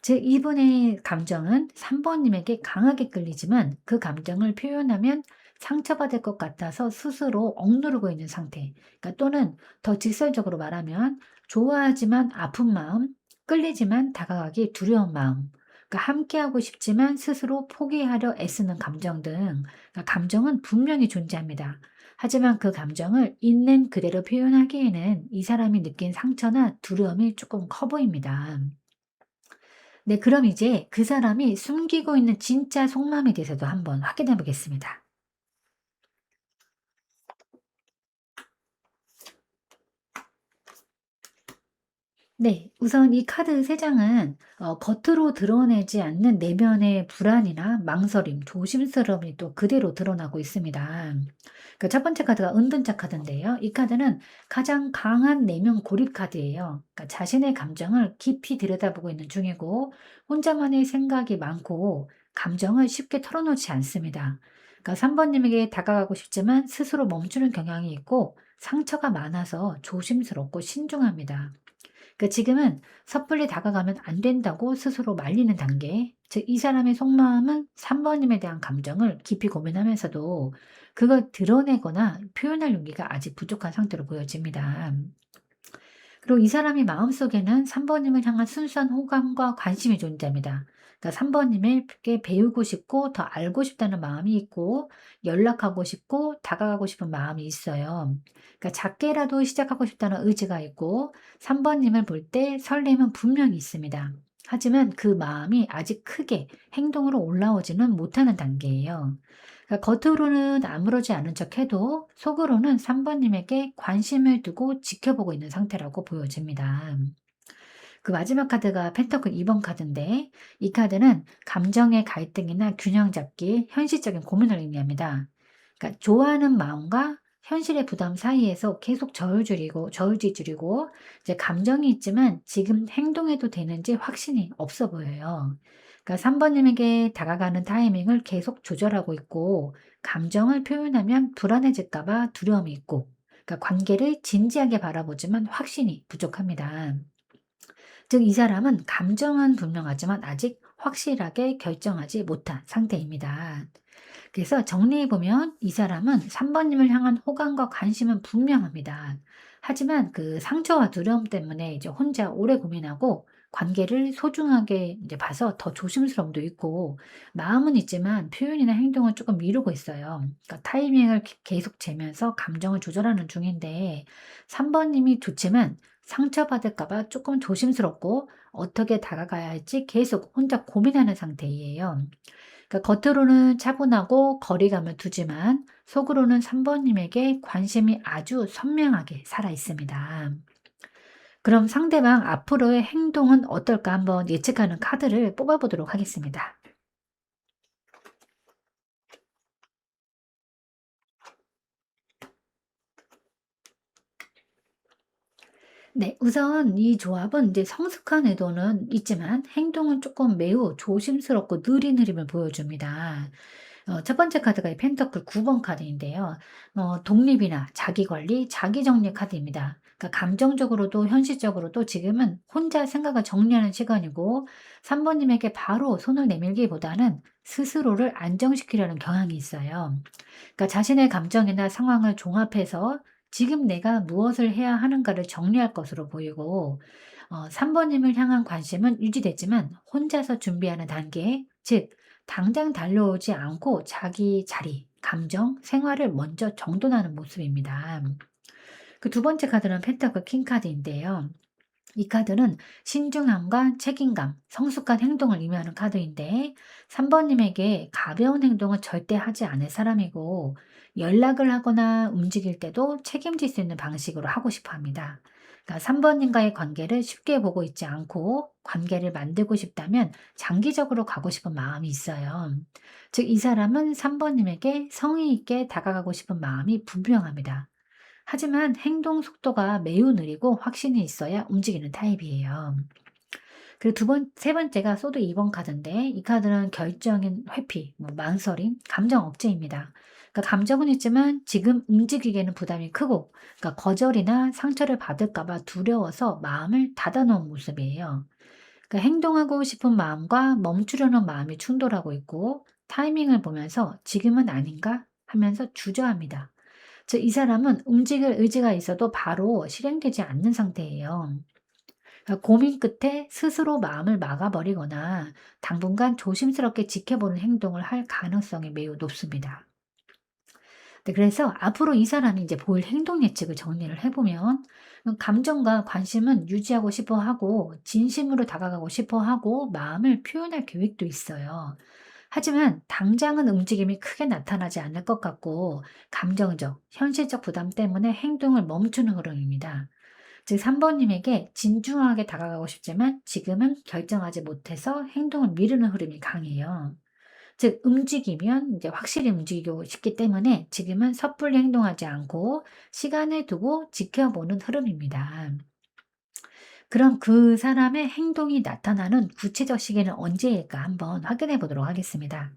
즉 이분의 감정은 3 번님에게 강하게 끌리지만 그 감정을 표현하면 상처받을 것 같아서 스스로 억누르고 있는 상태. 그러니까 또는 더 직설적으로 말하면 좋아하지만 아픈 마음, 끌리지만 다가가기 두려운 마음. 그러니까 함께하고 싶지만 스스로 포기하려 애쓰는 감정 등, 그러니까 감정은 분명히 존재합니다. 하지만 그 감정을 있는 그대로 표현하기에는 이 사람이 느낀 상처나 두려움이 조금 커 보입니다. 네, 그럼 이제 그 사람이 숨기고 있는 진짜 속마음에 대해서도 한번 확인해 보겠습니다. 네. 우선 이 카드 3 장은 겉으로 드러내지 않는 내면의 불안이나 망설임, 조심스러움이 또 그대로 드러나고 있습니다. 그 첫 번째 카드가 은둔자 카드인데요. 이 카드는 가장 강한 내면 고립 카드예요. 그러니까 자신의 감정을 깊이 들여다보고 있는 중이고 혼자만의 생각이 많고 감정을 쉽게 털어놓지 않습니다. 그러니까 3 번님에게 다가가고 싶지만 스스로 멈추는 경향이 있고 상처가 많아서 조심스럽고 신중합니다. 지금은 섣불리 다가가면 안 된다고 스스로 말리는 단계. 즉, 이 사람의 속마음은 3 번님에 대한 감정을 깊이 고민하면서도 그걸 드러내거나 표현할 용기가 아직 부족한 상태로 보여집니다. 그리고 이 사람의 마음속에는 3 번님을 향한 순수한 호감과 관심이 존재합니다. 그러니까 3 번님에게 배우고 싶고 더 알고 싶다는 마음이 있고 연락하고 싶고 다가가고 싶은 마음이 있어요. 그러니까 작게라도 시작하고 싶다는 의지가 있고 3 번님을 볼 때 설렘은 분명히 있습니다. 하지만 그 마음이 아직 크게 행동으로 올라오지는 못하는 단계예요. 그러니까 겉으로는 아무렇지 않은 척해도 속으로는 3 번님에게 관심을 두고 지켜보고 있는 상태라고 보여집니다. 그 마지막 카드가 펜터클 2번 카드인데 이 카드는 감정의 갈등이나 균형 잡기, 현실적인 고민을 의미합니다. 그러니까 좋아하는 마음과 현실의 부담 사이에서 계속 저울질주리고 이제 감정이 있지만 지금 행동해도 되는지 확신이 없어 보여요. 그러니까 3 번님에게 다가가는 타이밍을 계속 조절하고 있고 감정을 표현하면 불안해질까 봐 두려움이 있고 그러니까 관계를 진지하게 바라보지만 확신이 부족합니다. 즉, 이 사람은 감정은 분명하지만 아직 확실하게 결정하지 못한 상태입니다. 그래서 정리해보면 이 사람은 3 번님을 향한 호감과 관심은 분명합니다. 하지만 그 상처와 두려움 때문에 이제 혼자 오래 고민하고 관계를 소중하게 이제 봐서 더 조심스러움도 있고 마음은 있지만 표현이나 행동을 조금 미루고 있어요. 그러니까 타이밍을 계속 재면서 감정을 조절하는 중인데 3 번님이 좋지만 상처받을까 봐 조금 조심스럽고 어떻게 다가가야 할지 계속 혼자 고민하는 상태예요. 그러니까 겉으로는 차분하고 거리감을 두지만 속으로는 3 번님에게 관심이 아주 선명하게 살아 있습니다. 그럼 상대방 앞으로의 행동은 어떨까 한번 예측하는 카드를 뽑아 보도록 하겠습니다. 네. 우선 이 조합은 이제 성숙한 의도는 있지만 행동은 조금 매우 조심스럽고 느린 흐름을 보여줍니다. 첫 번째 카드가 이 펜터클 9번 카드인데요. 독립이나 자기관리, 자기정리 카드입니다. 그러니까 감정적으로도 현실적으로도 지금은 혼자 생각을 정리하는 시간이고 3 번님에게 바로 손을 내밀기보다는 스스로를 안정시키려는 경향이 있어요. 그러니까 자신의 감정이나 상황을 종합해서 지금 내가 무엇을 해야 하는가를 정리할 것으로 보이고 3 번님을 향한 관심은 유지되지만 혼자서 준비하는 단계, 즉 당장 달려오지 않고 자기 자리, 감정, 생활을 먼저 정돈하는 모습입니다. 그 두 번째 카드는 펜타클 킹 카드인데요. 이 카드는 신중함과 책임감, 성숙한 행동을 의미하는 카드인데 3 번님에게 가벼운 행동을 절대 하지 않을 사람이고 연락을 하거나 움직일 때도 책임질 수 있는 방식으로 하고 싶어 합니다. 그러니까 3 번님과의 관계를 쉽게 보고 있지 않고 관계를 만들고 싶다면 장기적으로 가고 싶은 마음이 있어요. 즉, 이 사람은 3 번님에게 성의 있게 다가가고 싶은 마음이 분명합니다. 하지만 행동 속도가 매우 느리고 확신이 있어야 움직이는 타입이에요. 그리고 세 번째가 소드 2번 카드인데 이 카드는 결정인 회피, 망설임, 감정 억제입니다. 그러니까 감정은 있지만 지금 움직이기에는 부담이 크고 그러니까 거절이나 상처를 받을까 봐 두려워서 마음을 닫아 놓은 모습이에요. 그러니까 행동하고 싶은 마음과 멈추려는 마음이 충돌하고 있고 타이밍을 보면서 '지금은 아닌가?' 하면서 주저합니다. 즉, 이 사람은 움직일 의지가 있어도 바로 실행되지 않는 상태예요. 고민 끝에 스스로 마음을 막아버리거나 당분간 조심스럽게 지켜보는 행동을 할 가능성이 매우 높습니다. 네, 그래서 앞으로 이 사람이 이제 보일 행동 예측을 정리를 해보면 감정과 관심은 유지하고 싶어 하고 진심으로 다가가고 싶어 하고 마음을 표현할 계획도 있어요. 하지만 당장은 움직임이 크게 나타나지 않을 것 같고 감정적, 현실적 부담 때문에 행동을 멈추는 흐름입니다. 즉 3번님에게 진중하게 다가가고 싶지만 지금은 결정하지 못해서 행동을 미루는 흐름이 강해요. 즉 움직이면 이제 확실히 움직이고 싶기 때문에 지금은 섣불리 행동하지 않고 시간을 두고 지켜보는 흐름입니다. 그럼 그 사람의 행동이 나타나는 구체적 시기는 언제일까 한번 확인해 보도록 하겠습니다.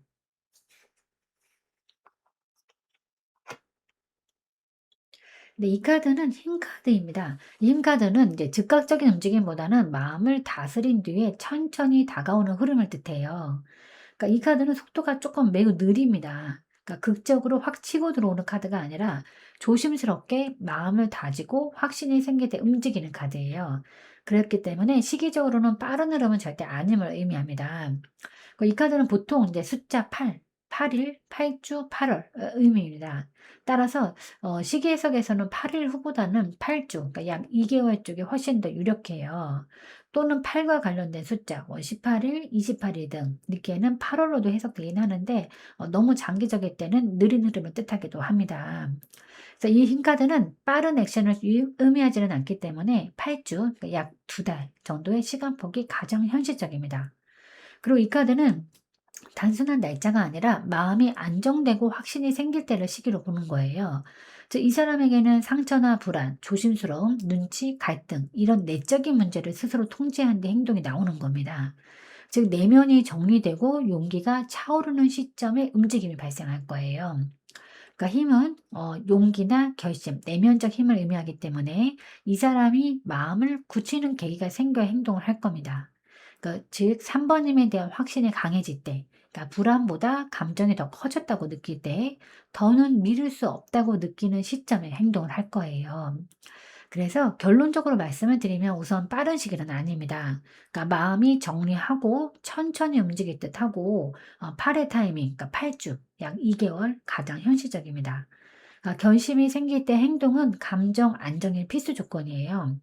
네, 이 카드는 힘 카드입니다. 이 힘 카드는 이제 즉각적인 움직임보다는 마음을 다스린 뒤에 천천히 다가오는 흐름을 뜻해요. 그러니까 이 카드는 속도가 조금 매우 느립니다. 그러니까 극적으로 확 치고 들어오는 카드가 아니라 조심스럽게 마음을 다지고 확신이 생길 때 움직이는 카드예요. 그렇기 때문에 시기적으로는 빠른 흐름은 절대 아님을 의미합니다. 이 카드는 보통 이제 숫자 8, 8일, 8주, 8월 의미입니다. 따라서 시기 해석에서는 8일 후보다는 8주, 그러니까 약 2개월 쪽이 훨씬 더 유력해요. 또는 8과 관련된 숫자, 뭐 18일, 28일 등 이렇게는 8월로도 해석되긴 하는데 너무 장기적일 때는 느린 흐름을 뜻하기도 합니다. 그래서 이 흰 카드는 빠른 액션을 의미하지는 않기 때문에 8주, 그러니까 약 2달 정도의 시간폭이 가장 현실적입니다. 그리고 이 카드는 단순한 날짜가 아니라 마음이 안정되고 확신이 생길 때를 시기로 보는 거예요. 즉, 이 사람에게는 상처나 불안, 조심스러움, 눈치, 갈등, 이런 내적인 문제를 스스로 통제하는 데 행동이 나오는 겁니다. 즉, 내면이 정리되고 용기가 차오르는 시점에 움직임이 발생할 거예요. 그러니까 힘은 용기나 결심, 내면적 힘을 의미하기 때문에 이 사람이 마음을 굳히는 계기가 생겨 행동을 할 겁니다. 그러니까 즉 3번님에 대한 확신이 강해질 때, 그러니까 불안보다 감정이 더 커졌다고 느낄 때, 더는 미룰 수 없다고 느끼는 시점에 행동을 할 거예요. 그래서 결론적으로 말씀을 드리면 우선 빠른 시기는 아닙니다. 그러니까 마음이 정리하고 천천히 움직일 듯하고 8의 타이밍, 그러니까 8주, 약 2개월 가장 현실적입니다. 결심이 생길 때 행동은 감정 안정이 필수 조건이에요.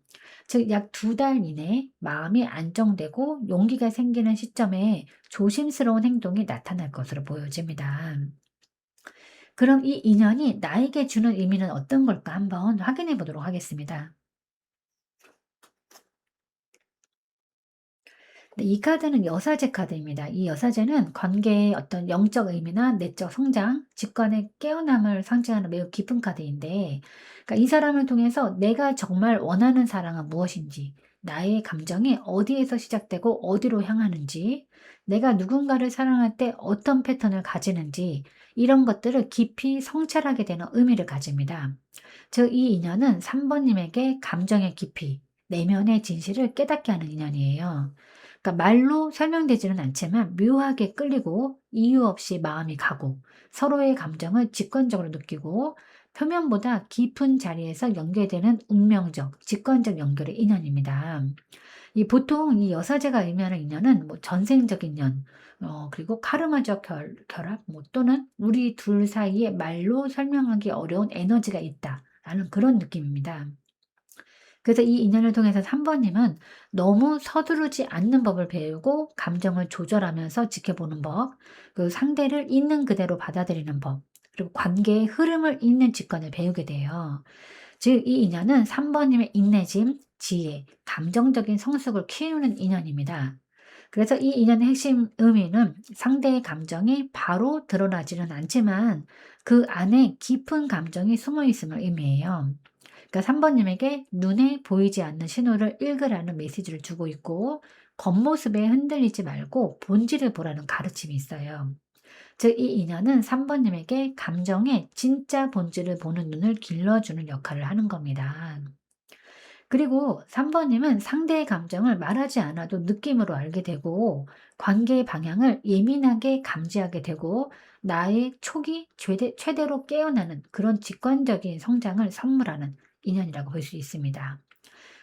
즉, 약 2달 이내 마음이 안정되고 용기가 생기는 시점에 조심스러운 행동이 나타날 것으로 보여집니다. 그럼 이 인연이 나에게 주는 의미는 어떤 걸까 한번 확인해 보도록 하겠습니다. 네, 이 카드는 여사제 카드입니다. 이 여사제는 관계의 어떤 영적 의미나 내적 성장, 직관의 깨어남을 상징하는 매우 깊은 카드인데, 그러니까 이 사람을 통해서 내가 정말 원하는 사랑은 무엇인지, 나의 감정이 어디에서 시작되고 어디로 향하는지, 내가 누군가를 사랑할 때 어떤 패턴을 가지는지, 이런 것들을 깊이 성찰하게 되는 의미를 가집니다. 즉, 이 인연은 3번님에게 감정의 깊이, 내면의 진실을 깨닫게 하는 인연이에요. 그러니까 말로 설명되지는 않지만 묘하게 끌리고 이유 없이 마음이 가고 서로의 감정을 직관적으로 느끼고 표면보다 깊은 자리에서 연결되는 운명적, 직관적 연결의 인연입니다. 보통 이 여사제가 의미하는 인연은 뭐 전생적인 인연, 그리고 카르마적 결합, 뭐 또는 우리 둘 사이에 말로 설명하기 어려운 에너지가 있다라는 그런 느낌입니다. 그래서 이 인연을 통해서 3번님은 너무 서두르지 않는 법을 배우고 감정을 조절하면서 지켜보는 법, 그 상대를 있는 그대로 받아들이는 법, 그리고 관계의 흐름을 잇는 직관을 배우게 돼요. 즉, 이 인연은 3번님의 인내심, 지혜, 감정적인 성숙을 키우는 인연입니다. 그래서 이 인연의 핵심 의미는 상대의 감정이 바로 드러나지는 않지만 그 안에 깊은 감정이 숨어 있음을 의미해요. 그러니까 3번님에게 눈에 보이지 않는 신호를 읽으라는 메시지를 주고 있고 겉모습에 흔들리지 말고 본질을 보라는 가르침이 있어요. 즉, 이 인연은 3번님에게 감정의 진짜 본질을 보는 눈을 길러주는 역할을 하는 겁니다. 그리고 3번님은 상대의 감정을 말하지 않아도 느낌으로 알게 되고 관계의 방향을 예민하게 감지하게 되고 나의 촉이 최대로 깨어나는 그런 직관적인 성장을 선물하는 인연이라고 볼 수 있습니다.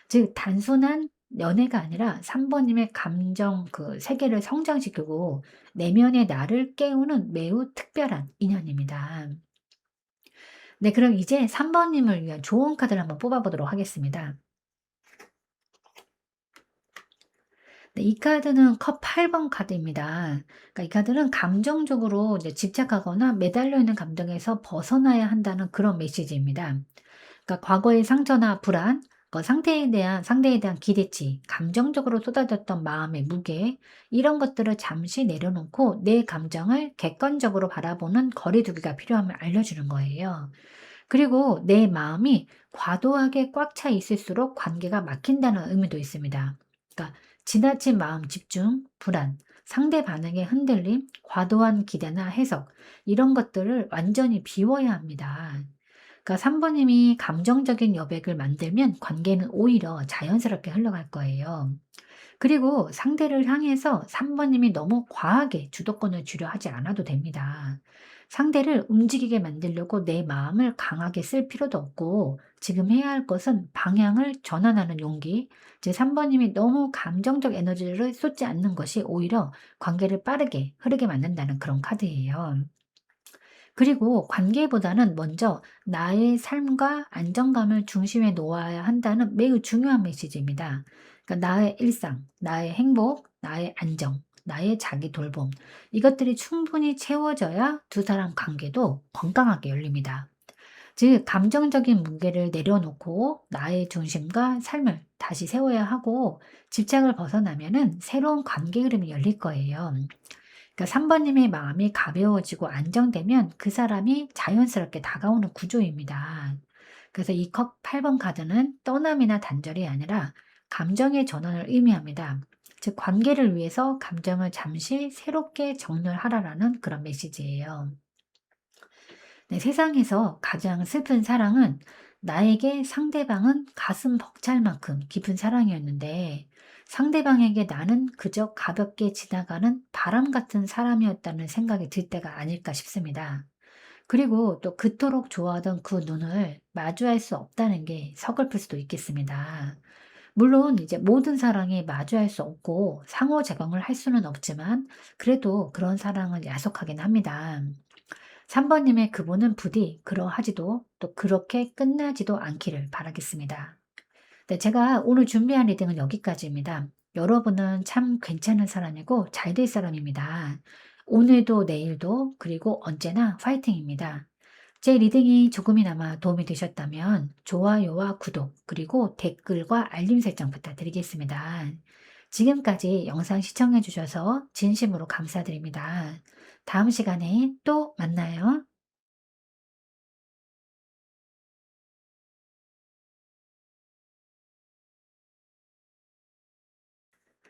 즉 단순한 연애가 아니라 3 번님의 감정 그 세계를 성장시키고 내면의 나를 깨우는 매우 특별한 인연입니다. 네, 그럼 이제 3 번님을 위한 조언 카드를 한번 뽑아 보도록 하겠습니다. 네, 이 카드는 컵 8번 카드입니다. 그러니까 이 카드는 감정적으로 이제 집착하거나 매달려 있는 감정에서 벗어나야 한다는 그런 메시지입니다. 그러니까 과거의 상처나 불안, 상대에 대한 기대치, 감정적으로 쏟아졌던 마음의 무게, 이런 것들을 잠시 내려놓고 내 감정을 객관적으로 바라보는 거리두기가 필요함을 알려주는 거예요. 그리고 내 마음이 과도하게 꽉 차 있을수록 관계가 막힌다는 의미도 있습니다. 그러니까 지나친 마음 집중, 불안, 상대 반응의 흔들림, 과도한 기대나 해석, 이런 것들을 완전히 비워야 합니다. 그러니까 3 번님이 감정적인 여백을 만들면 관계는 오히려 자연스럽게 흘러갈 거예요. 그리고 상대를 향해서 3 번님이 너무 과하게 주도권을 주려 하지 않아도 됩니다. 상대를 움직이게 만들려고 내 마음을 강하게 쓸 필요도 없고, 지금 해야 할 것은 방향을 전환하는 용기, 제 3 번님이 너무 감정적 에너지를 쏟지 않는 것이 오히려 관계를 빠르게 흐르게 만든다는 그런 카드예요. 그리고 관계보다는 먼저 나의 삶과 안정감을 중심에 놓아야 한다는 매우 중요한 메시지입니다. 그러니까 나의 일상, 나의 행복, 나의 안정, 나의 자기 돌봄, 이것들이 충분히 채워져야 두 사람 관계도 건강하게 열립니다. 즉, 감정적인 무게를 내려놓고 나의 중심과 삶을 다시 세워야 하고, 집착을 벗어나면은 새로운 관계 흐름이 열릴 거예요. 그러니까 3 번님의 마음이 가벼워지고 안정되면 그 사람이 자연스럽게 다가오는 구조입니다. 그래서 이 컵 8번 카드는 떠남이나 단절이 아니라 감정의 전환을 의미합니다. 즉, 관계를 위해서 감정을 잠시 새롭게 정렬하라라는 그런 메시지예요. 네, 세상에서 가장 슬픈 사랑은 나에게 상대방은 가슴 벅찰 만큼 깊은 사랑이었는데, 상대방에게 나는 그저 가볍게 지나가는 바람 같은 사람이었다는 생각이 들 때가 아닐까 싶습니다. 그리고 또 그토록 좋아하던 그 눈을 마주할 수 없다는 게 서글플 수도 있겠습니다. 물론 이제 모든 사랑이 마주할 수 없고 상호작용을 할 수는 없지만, 그래도 그런 사랑은 야속하긴 합니다. 3 번님의 그분은 부디 그러하지도 또 그렇게 끝나지도 않기를 바라겠습니다. 네, 제가 오늘 준비한 리딩은 여기까지입니다. 여러분은 참 괜찮은 사람이고 잘 될 사람입니다. 오늘도 내일도 그리고 언제나 파이팅입니다. 제 리딩이 조금이나마 도움이 되셨다면 좋아요와 구독 그리고 댓글과 알림 설정 부탁드리겠습니다. 지금까지 영상 시청해 주셔서 진심으로 감사드립니다. 다음 시간에 또 만나요.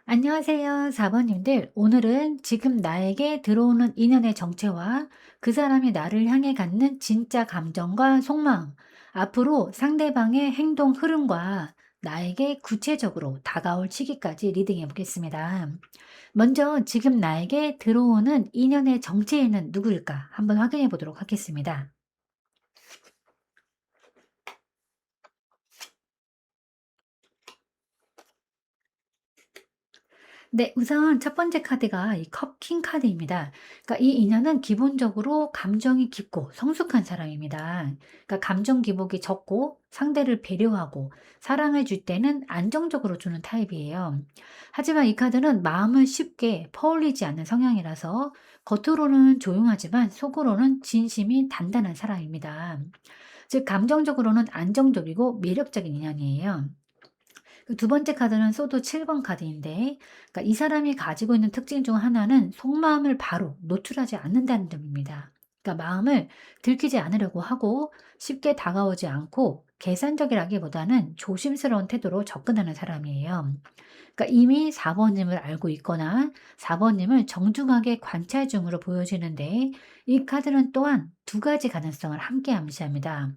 안녕하세요, 4번님들. 오늘은 지금 나에게 들어오는 인연의 정체와 그 사람이 나를 향해 갖는 진짜 감정과 속마음, 앞으로 상대방의 행동 흐름과 나에게 구체적으로 다가올 시기까지 리딩해 보겠습니다. 먼저 지금 나에게 들어오는 인연의 정체에는 누구일까 한번 확인해 보도록 하겠습니다. 네, 우선 첫 번째 카드가 이 컵 킹 카드입니다. 그러니까 이 인연은 기본적으로 감정이 깊고 성숙한 사람입니다. 그러니까 감정 기복이 적고 상대를 배려하고 사랑을 줄 때는 안정적으로 주는 타입이에요. 하지만 이 카드는 마음을 쉽게 퍼올리지 않는 성향이라서 겉으로는 조용하지만 속으로는 진심이 단단한 사람입니다. 즉, 감정적으로는 안정적이고 매력적인 인연이에요. 그 두 번째 카드는 소도 7번 카드인데, 그러니까 이 사람이 가지고 있는 특징 중 하나는 속마음을 바로 노출하지 않는다는 점입니다. 그러니까 마음을 들키지 않으려고 하고 쉽게 다가오지 않고 계산적이라기보다는 조심스러운 태도로 접근하는 사람이에요. 그러니까 이미 4번님을 알고 있거나 4번님을 정중하게 관찰 중으로 보여지는데, 이 카드는 또한 두 가지 가능성을 함께 암시합니다.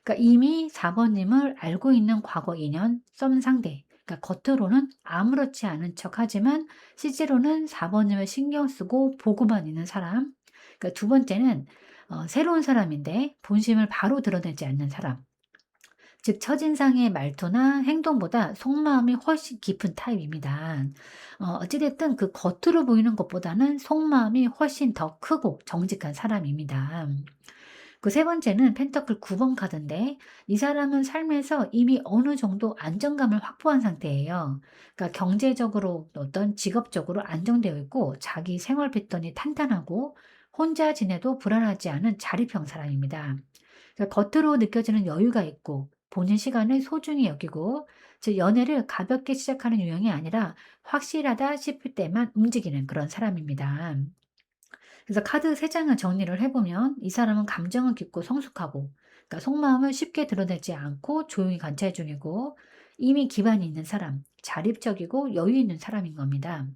그러니까 이미 4 번님을 알고 있는 과거 인연, 썸 상대. 그러니까 겉으로는 아무렇지 않은 척하지만 실제로는 4 번님을 신경 쓰고 보고만 있는 사람. 그러니까 두 번째는 새로운 사람인데 본심을 바로 드러내지 않는 사람. 즉 첫인상의 말투나 행동보다 속마음이 훨씬 깊은 타입입니다. 어찌 됐든 그 겉으로 보이는 것보다는 속마음이 훨씬 더 크고 정직한 사람입니다. 그 세 번째는 펜터클 9번 카드인데 이 사람은 삶에서 이미 어느 정도 안정감을 확보한 상태예요. 그러니까 경제적으로 어떤 직업적으로 안정되어 있고 자기 생활 패턴이 탄탄하고 혼자 지내도 불안하지 않은 자립형 사람입니다. 그러니까 겉으로 느껴지는 여유가 있고 본인 시간을 소중히 여기고 즉 연애를 가볍게 시작하는 유형이 아니라 확실하다 싶을 때만 움직이는 그런 사람입니다. 그래서 카드 3 장을 정리를 해 보면 이 사람은 감정은 깊고 성숙하고 그러니까 속마음을 쉽게 드러내지 않고 조용히 관찰 중이고 이미 기반이 있는 사람, 자립적이고 여유 있는 사람인 겁니다.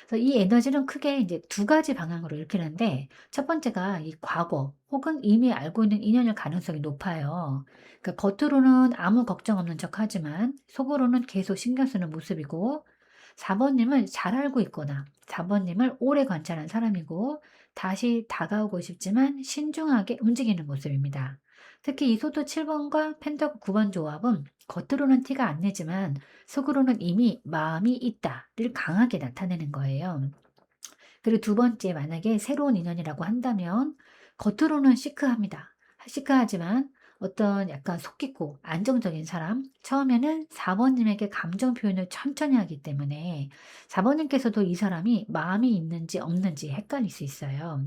그래서 이 에너지는 크게 이제 두 가지 방향으로 읽히는데 첫 번째가 이 과거 혹은 이미 알고 있는 인연일 가능성이 높아요. 그러니까 겉으로는 아무 걱정 없는 척하지만 속으로는 계속 신경 쓰는 모습이고 4 번님을 잘 알고 있거나 4 번님을 오래 관찰한 사람이고 다시 다가오고 싶지만 신중하게 움직이는 모습입니다. 특히 이 소도 7 번과 펜더크 9번 조합은 겉으로는 티가 안 내지만 속으로는 이미 마음이 있다를 강하게 나타내는 거예요. 그리고 두 번째 만약에 새로운 인연이라고 한다면 겉으로는 시크합니다. 시크하지만 어떤 약간 속 깊고 안정적인 사람 처음에는 4 번님에게 감정 표현을 천천히 하기 때문에 4 번님께서도 이 사람이 마음이 있는지 없는지 헷갈릴 수 있어요.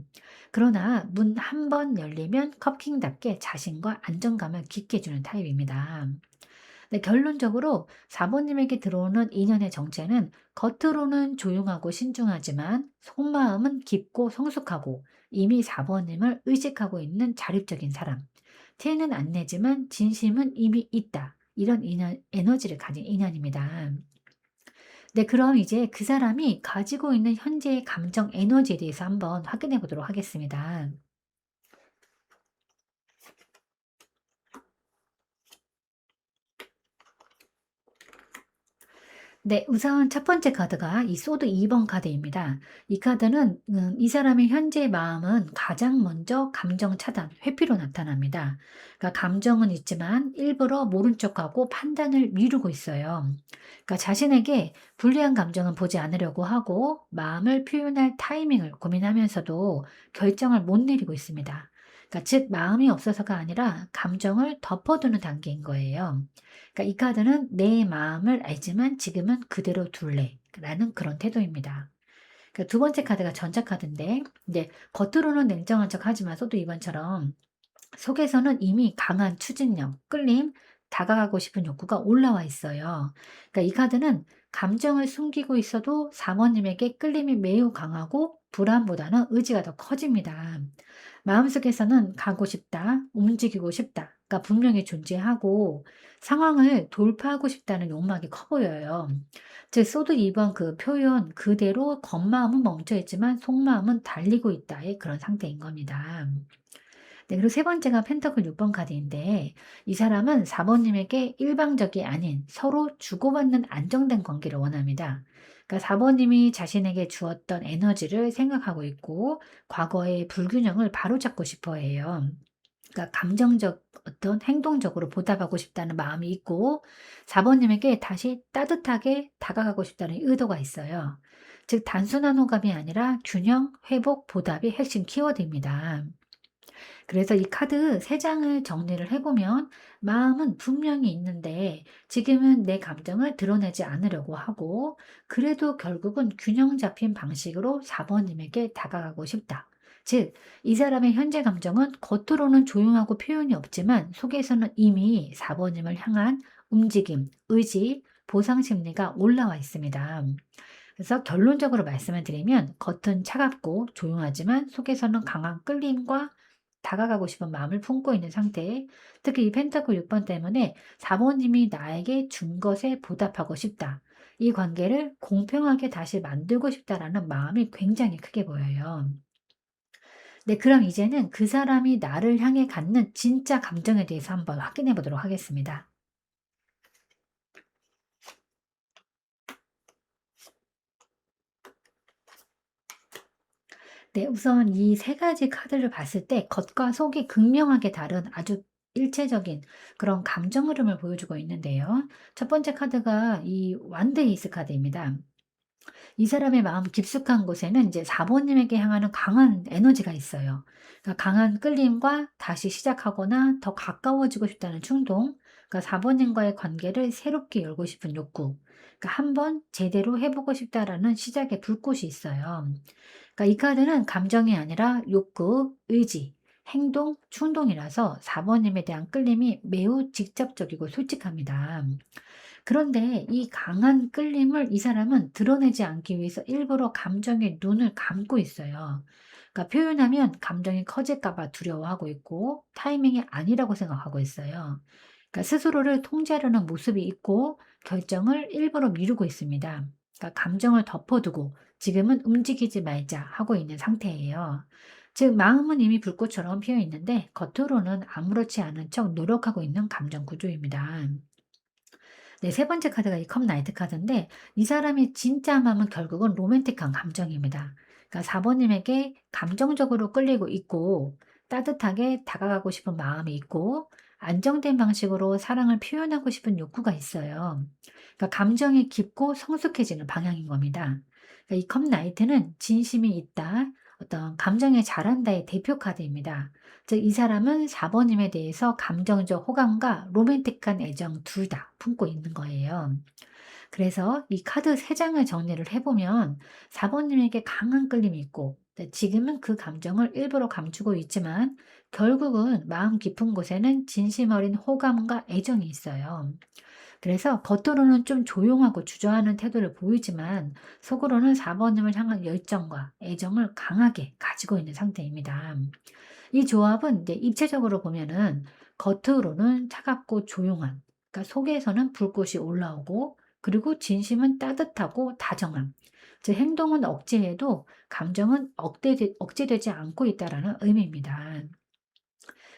그러나 문 한 번 열리면 커킹답게 자신과 안정감을 깊게 주는 타입입니다. 네, 결론적으로 4 번님에게 들어오는 인연의 정체는 겉으로는 조용하고 신중하지만 속마음은 깊고 성숙하고 이미 4 번님을 의식하고 있는 자립적인 사람. 티는 안 내지만 진심은 이미 있다. 이런 인연, 에너지를 가진 인연입니다. 네, 그럼 이제 그 사람이 가지고 있는 현재의 감정 에너지에 대해서 한번 확인해 보도록 하겠습니다. 네. 우선 첫 번째 카드가 이 소드 2번 카드입니다. 이 카드는 이 사람의 현재 마음은 가장 먼저 감정 차단, 회피로 나타납니다. 그러니까 감정은 있지만 일부러 모른 척하고 판단을 미루고 있어요. 그러니까 자신에게 불리한 감정은 보지 않으려고 하고 마음을 표현할 타이밍을 고민하면서도 결정을 못 내리고 있습니다. 그러니까 즉 마음이 없어서가 아니라 감정을 덮어두는 단계인 거예요. 그러니까 이 카드는 "내 마음을 알지만 지금은 그대로 둘래."라는 그런 태도입니다. 두 번째 카드가 전자 카드인데 이제 겉으로는 냉정한 척하지만 소도 이번처럼 속에서는 이미 강한 추진력, 끌림, 다가가고 싶은 욕구가 올라와 있어요. 그러니까 이 카드는 감정을 숨기고 있어도 사모님에게 끌림이 매우 강하고 불안보다는 의지가 더 커집니다. 마음속에서는 가고 싶다, 움직이고 싶다가 분명히 존재하고 상황을 돌파하고 싶다는 욕망이 커 보여요. 즉 소드 2번 그 표현 그대로 겉마음은 멈춰 있지만 속마음은 달리고 있다의 그런 상태인 겁니다. 네, 그리고 세 번째가 펜터클 6번 카드인데 이 사람은 4 번님에게 일방적이 아닌 서로 주고받는 안정된 관계를 원합니다. 그러니까 4 번님이 자신에게 주었던 에너지를 생각하고 있고 과거의 불균형을 바로잡고 싶어 해요. 그러니까 감정적 어떤 행동적으로 보답하고 싶다는 마음이 있고 4 번님에게 다시 따뜻하게 다가가고 싶다는 의도가 있어요. 즉 단순한 호감이 아니라 균형, 회복, 보답이 핵심 키워드입니다. 그래서 이 카드 3 장을 정리를 해 보면 마음은 분명히 있는데 지금은 내 감정을 드러내지 않으려고 하고 그래도 결국은 균형 잡힌 방식으로 4 번님에게 다가가고 싶다. 즉 이 사람의 현재 감정은 겉으로는 조용하고 표현이 없지만 속에서는 이미 4 번님을 향한 움직임, 의지, 보상 심리가 올라와 있습니다. 그래서 결론적으로 말씀을 드리면 겉은 차갑고 조용하지만 속에서는 강한 끌림과 다가가고 싶은 마음을 품고 있는 상태. 특히 이 펜타클 6번 때문에 사모님이 나에게 준 것에 보답하고 싶다. 이 관계를 공평하게 다시 만들고 싶다라는 마음이 굉장히 크게 보여요. 네, 그럼 이제는 그 사람이 나를 향해 갖는 진짜 감정에 대해서 한번 확인해 보도록 하겠습니다. 네, 우선 이 세 가지 카드를 봤을 때 겉과 속이 극명하게 다른 아주 일체적인 그런 감정 흐름을 보여주고 있는데요. 첫 번째 카드가 이 완드 에이스 카드입니다. 이 사람의 마음 깊숙한 곳에는 이제 4 번님에게 향하는 강한 에너지가 있어요. 그러니까 강한 끌림과 다시 시작하거나 더 가까워지고 싶다는 충동, 그러니까 4 번님과의 관계를 새롭게 열고 싶은 욕구, 그러니까 '한번 제대로 해 보고 싶다.'라는 시작의 불꽃이 있어요. 그러니까 이 카드는 감정이 아니라 욕구, 의지, 행동, 충동이라서 4 번님에 대한 끌림이 매우 직접적이고 솔직합니다. 그런데 이 강한 끌림을 이 사람은 드러내지 않기 위해서 일부러 감정에 눈을 감고 있어요. 그러니까 표현하면 감정이 커질까 봐 두려워하고 있고 타이밍이 아니라고 생각하고 있어요. 그러니까 스스로를 통제하려는 모습이 있고 결정을 일부러 미루고 있습니다. 그러니까 감정을 덮어두고 지금은 움직이지 말자 하고 있는 상태예요. 즉 마음은 이미 불꽃처럼 피어 있는데 겉으로는 아무렇지 않은 척 노력하고 있는 감정 구조입니다. 네, 세 번째 카드가 이 컵 나이트 카드인데 이 사람의 진짜 마음은 결국은 로맨틱한 감정입니다. 그러니까 4 번님에게 감정적으로 끌리고 있고 따뜻하게 다가가고 싶은 마음이 있고 안정된 방식으로 사랑을 표현하고 싶은 욕구가 있어요. 그러니까 감정이 깊고 성숙해지는 방향인 겁니다. 그러니까 이 컵 나이트는 진심이 있다, 어떤 감정에 잘한다의 대표 카드입니다. 즉 이 사람은 4 번님에 대해서 감정적 호감과 로맨틱한 애정 둘 다 품고 있는 거예요. 그래서 이 카드 3 장을 정리를 해 보면 4 번님에게 강한 끌림이 있고 지금은 그 감정을 일부러 감추고 있지만 결국은 마음 깊은 곳에는 진심 어린 호감과 애정이 있어요. 그래서 겉으로는 좀 조용하고 주저하는 태도를 보이지만 속으로는 4 번님을 향한 열정과 애정을 강하게 가지고 있는 상태입니다. 이 조합은 이제 입체적으로 보면은 겉으로는 차갑고 조용한, 그러니까 속에서는 불꽃이 올라오고 그리고 진심은 따뜻하고 다정함. 즉 행동은 억제해도 감정은 억제되지 않고 있다라는 의미입니다.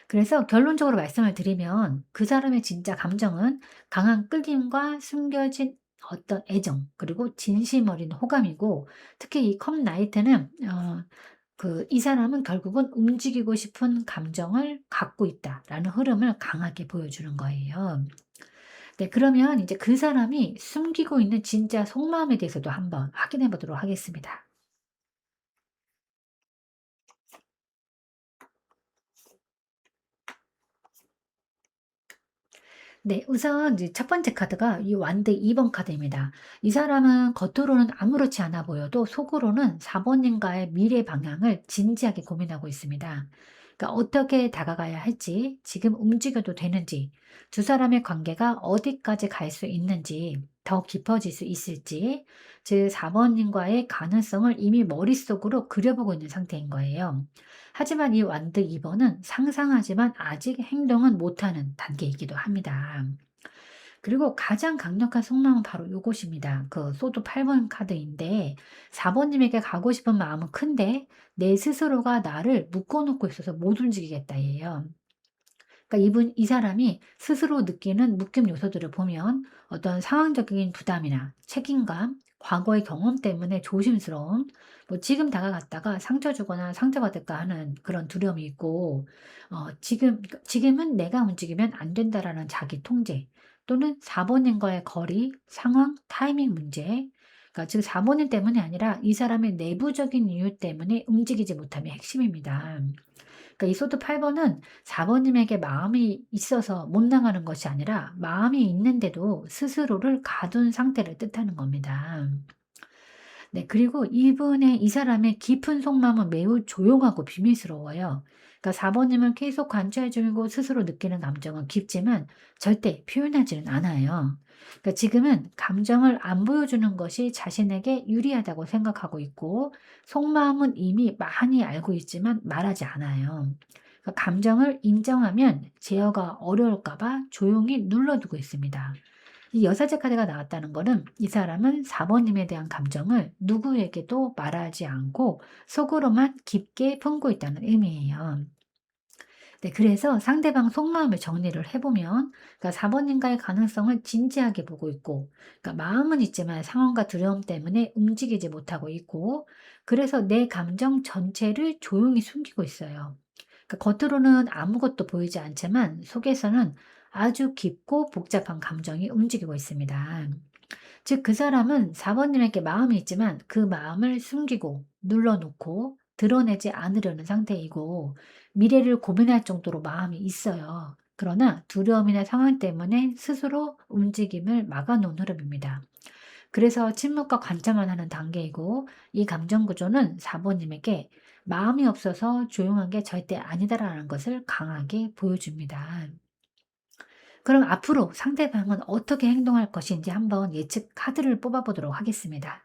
그래서 결론적으로 말씀을 드리면 그 사람의 진짜 감정은 강한 끌림과 숨겨진 어떤 애정 그리고 진심 어린 호감이고 특히 이 컵 나이트는 이 사람은 결국은 움직이고 싶은 감정을 갖고 있다라는 흐름을 강하게 보여주는 거예요. 네, 그러면 이제 그 사람이 숨기고 있는 진짜 속마음에 대해서도 한번 확인해 보도록 하겠습니다. 네. 우선 이제 첫 번째 카드가 이 완드 2번 카드입니다. 이 사람은 겉으로는 아무렇지 않아 보여도 속으로는 4 번님과의 미래 방향을 진지하게 고민하고 있습니다. 그러니까 어떻게 다가가야 할지, 지금 움직여도 되는지, 두 사람의 관계가 어디까지 갈 수 있는지, 더 깊어질 수 있을지, 즉 4 번님과의 가능성을 이미 머릿속으로 그려보고 있는 상태인 거예요. 하지만 이 완드 2 번은 상상하지만 아직 행동은 못하는 단계이기도 합니다. 그리고 가장 강력한 속마음은 바로 요것입니다. 그 소드 8번 카드인데 4 번님에게 가고 싶은 마음은 큰데 내 스스로가 나를 묶어 놓고 있어서 못 움직이겠다.예요. 그러니까 이 사람이 스스로 느끼는 묶임 요소들을 보면 어떤 상황적인 부담이나 책임감, 과거의 경험 때문에 조심스러움, 뭐 지금 다가갔다가 상처 주거나 상처받을까 하는 그런 두려움이 있고, 지금은 내가 움직이면 안 된다라는 자기 통제, 또는 사모님과의 거리, 상황, 타이밍 문제, 그러니까 즉 사모님 때문이 아니라 이 사람의 내부적인 이유 때문에 움직이지 못함이 핵심입니다. 그러니까 이 소드 8 번은 4 번님에게 마음이 있어서 못 나가는 것이 아니라 마음이 있는데도 스스로를 가둔 상태를 뜻하는 겁니다. 네, 그리고 이 사람의 깊은 속마음은 매우 조용하고 비밀스러워요. 그러니까 4 번님은 계속 관찰 중이고 스스로 느끼는 감정은 깊지만 절대 표현하지는 않아요. 그러니까 지금은 감정을 안 보여주는 것이 자신에게 유리하다고 생각하고 있고 속마음은 이미 많이 알고 있지만 말하지 않아요. 그러니까 감정을 인정하면 제어가 어려울까 봐 조용히 눌러두고 있습니다. 이 여사제 카드가 나왔다는 거는 이 사람은 4 번님에 대한 감정을 누구에게도 말하지 않고 속으로만 깊게 품고 있다는 의미예요. 네, 그래서 상대방 속마음을 정리를 해보면, 그러니까 4 번님과의 가능성을 진지하게 보고 있고, 그러니까 마음은 있지만 상황과 두려움 때문에 움직이지 못하고 있고, 그래서 내 감정 전체를 조용히 숨기고 있어요. 그러니까 겉으로는 아무것도 보이지 않지만 속에서는 아주 깊고 복잡한 감정이 움직이고 있습니다. 즉, 그 사람은 4번님에게 마음이 있지만 그 마음을 숨기고 눌러놓고 드러내지 않으려는 상태이고, 미래를 고민할 정도로 마음이 있어요. 그러나 두려움이나 상황 때문에 스스로 움직임을 막아놓은 흐름입니다. 그래서 침묵과 관찰만 하는 단계이고, 이 감정 구조는 4번님에게 마음이 없어서 조용한 게 절대 아니다라는 것을 강하게 보여줍니다. 그럼 앞으로 상대방은 어떻게 행동할 것인지 한번 예측 카드를 뽑아보도록 하겠습니다.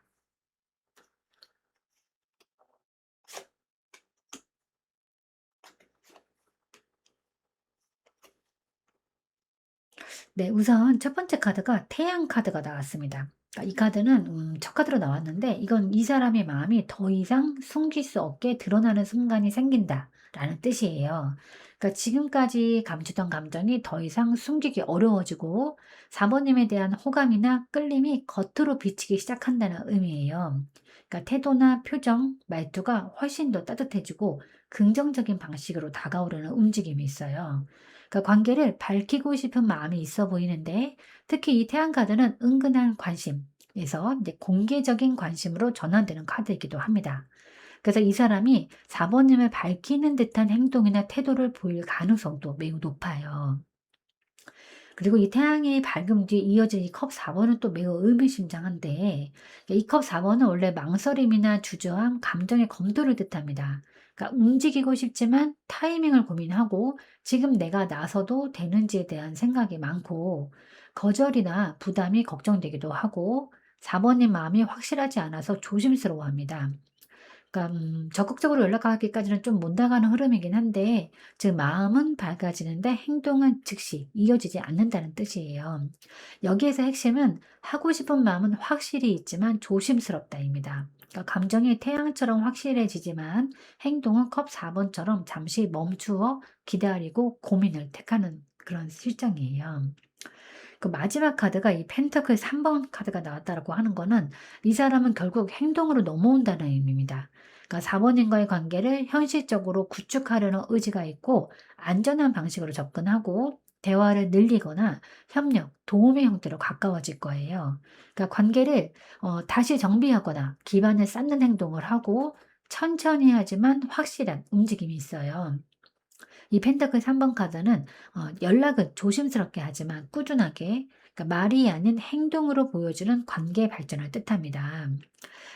네, 우선 첫 번째 카드가 태양 카드가 나왔습니다. 그러니까 이 카드는 첫 카드로 나왔는데, 이건 이 사람의 마음이 더 이상 숨길 수 없게 드러나는 순간이 생긴다라는 뜻이에요. 그러니까 지금까지 감추던 감정이 더 이상 숨기기 어려워지고, 4번님에 대한 호감이나 끌림이 겉으로 비치기 시작한다는 의미예요. 그러니까 태도나 표정, 말투가 훨씬 더 따뜻해지고 긍정적인 방식으로 다가오려는 움직임이 있어요. 그러니까 관계를 밝히고 싶은 마음이 있어 보이는데, 특히 이 태양 카드는 은근한 관심에서 이제 공개적인 관심으로 전환되는 카드이기도 합니다. 그래서 이 사람이 4번님을 밝히는 듯한 행동이나 태도를 보일 가능성도 매우 높아요. 그리고 이 태양이 밝음 뒤에 이어진 이 컵 4번은 또 매우 의미심장한데, 이 컵 4번은 원래 망설임이나 주저함, 감정의 검도를 뜻합니다. 그러니까 움직이고 싶지만 타이밍을 고민하고 지금 내가 나서도 되는지에 대한 생각이 많고, 거절이나 부담이 걱정되기도 하고, 4번님 마음이 확실하지 않아서 조심스러워합니다. 그러니까 적극적으로 연락하기까지는 좀 못 나가는 흐름이긴 한데, 즉 마음은 밝아지는데 행동은 즉시 이어지지 않는다는 뜻이에요. 여기에서 핵심은 하고 싶은 마음은 확실히 있지만 조심스럽다입니다. 그러니까 감정이 태양처럼 확실해지지만 행동은 컵 4번처럼 잠시 멈추어 기다리고 고민을 택하는 그런 실정이에요. 그 마지막 카드가 이 펜터클 3번 카드가 나왔다라고 하는 거는, 이 사람은 결국 행동으로 넘어온다는 의미입니다. 그러니까 4번님과의 관계를 현실적으로 구축하려는 의지가 있고, 안전한 방식으로 접근하고 대화를 늘리거나 협력, 도움의 형태로 가까워질 거예요. 그러니까 관계를 다시 정비하거나 기반을 쌓는 행동을 하고, 천천히 하지만 확실한 움직임이 있어요. 이 펜타클 3번 카드는 연락은 조심스럽게 하지만 꾸준하게, 그러니까 말이 아닌 행동으로 보여주는 관계 발전을 뜻합니다.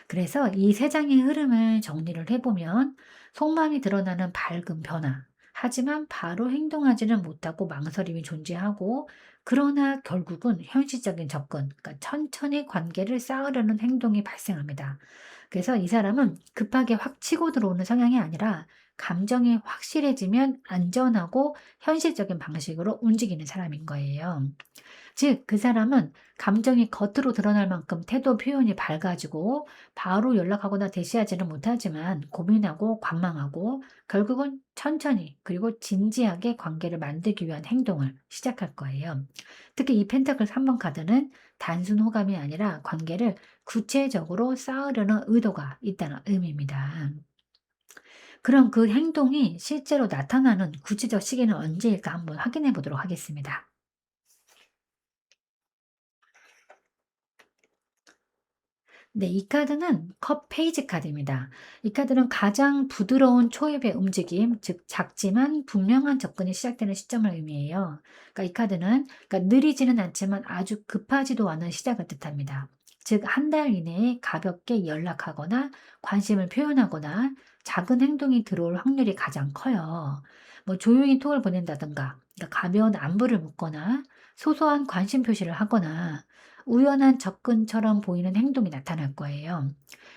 그래서 이 세 장의 흐름을 정리를 해보면, 속마음이 드러나는 밝은 변화, 하지만 바로 행동하지는 못하고 망설임이 존재하고, 그러나 결국은 현실적인 접근, 그러니까 천천히 관계를 쌓으려는 행동이 발생합니다. 그래서 이 사람은 급하게 확 치고 들어오는 성향이 아니라, 감정이 확실해지면 안전하고 현실적인 방식으로 움직이는 사람인 거예요. 즉, 그 사람은 감정이 겉으로 드러날 만큼 태도 표현이 밝아지고 바로 연락하거나 대시하지는 못하지만, 고민하고 관망하고 결국은 천천히 그리고 진지하게 관계를 만들기 위한 행동을 시작할 거예요. 특히 이 펜타클 3번 카드는 단순 호감이 아니라 관계를 구체적으로 쌓으려는 의도가 있다는 의미입니다. 그럼 그 행동이 실제로 나타나는 구체적 시기는 언제일까 한번 확인해 보도록 하겠습니다. 네, 이 카드는 컵 페이지 카드입니다. 이 카드는 가장 부드러운 초입의 움직임, 즉 작지만 분명한 접근이 시작되는 시점을 의미해요. 그러니까 이 카드는, 그러니까 느리지는 않지만 아주 급하지도 않은 시작을 뜻합니다. 즉 한 달 이내에 가볍게 연락하거나 관심을 표현하거나 작은 행동이 들어올 확률이 가장 커요. 뭐 조용히 톡을 보낸다든가, 그러니까 가벼운 안부를 묻거나 소소한 관심 표시를 하거나 우연한 접근처럼 보이는 행동이 나타날 거예요.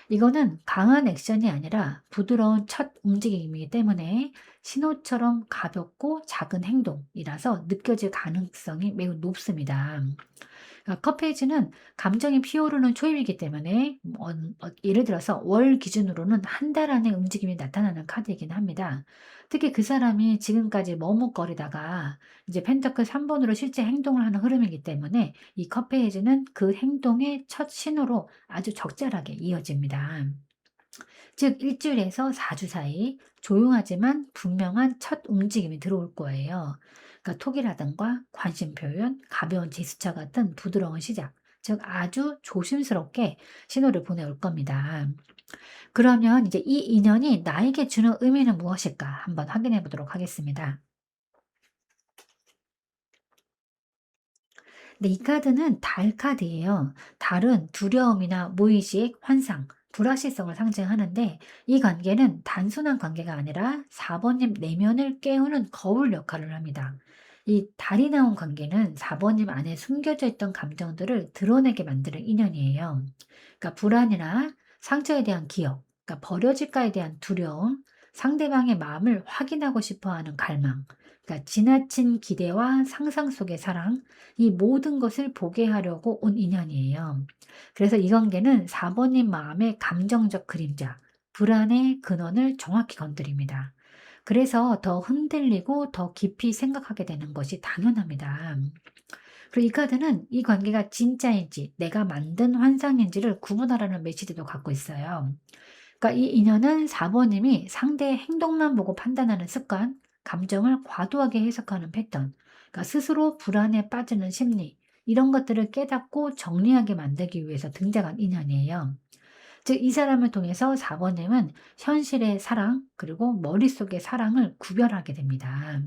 이거는 강한 액션이 아니라 부드러운 첫 움직임이기 때문에 신호처럼 가볍고 작은 행동이라서 느껴질 가능성이 매우 높습니다. 컵페이지는 감정이 피어오르는 초입이기 때문에 예를 들어서 월 기준으로는 한 달 안에 움직임이 나타나는 카드이긴 합니다. 특히 그 사람이 지금까지 머뭇거리다가 이제 펜터클 3번으로 실제 행동을 하는 흐름이기 때문에, 이 컵페이지는 그 행동의 첫 신호로 아주 적절하게 이어집니다. 즉 일주일에서 4주 사이 조용하지만 분명한 첫 움직임이 들어올 거예요. 그러니까 톡이라든가 관심 표현, 가벼운 제스처 같은 부드러운 시작, 즉 아주 조심스럽게 신호를 보내올 겁니다. 그러면 이제 이 인연이 나에게 주는 의미는 무엇일까 한번 확인해 보도록 하겠습니다. 네, 이 카드는 달 카드예요. 달은 두려움이나 무의식, 환상, 불확실성을 상징하는데 이 관계는 단순한 관계가 아니라 4번님 내면을 깨우는 거울 역할을 합니다. 이 달이 나온 관계는 4번님 안에 숨겨져 있던 감정들을 드러내게 만드는 인연이에요. 그러니까 불안이나 상처에 대한 기억, 그러니까 버려질까에 대한 두려움, 상대방의 마음을 확인하고 싶어 하는 갈망, 그러니까 지나친 기대와 상상 속의 사랑, 이 모든 것을 보게 하려고 온 인연이에요. 그래서 이 관계는 4번님 마음의 감정적 그림자, 불안의 근원을 정확히 건드립니다. 그래서 더 흔들리고 더 깊이 생각하게 되는 것이 당연합니다. 그리고 이 카드는 이 관계가 진짜인지 내가 만든 환상인지를 구분하라는 메시지도 갖고 있어요. 그러니까 이 인연은 4번님이 상대의 행동만 보고 판단하는 습관, 감정을 과도하게 해석하는 패턴, 그러니까 스스로 불안에 빠지는 심리, 이런 것들을 깨닫고 정리하게 만들기 위해서 등장한 인연이에요. 즉, 이 사람을 통해서 4번님은 현실의 사랑, 그리고 머릿속의 사랑을 구별하게 됩니다.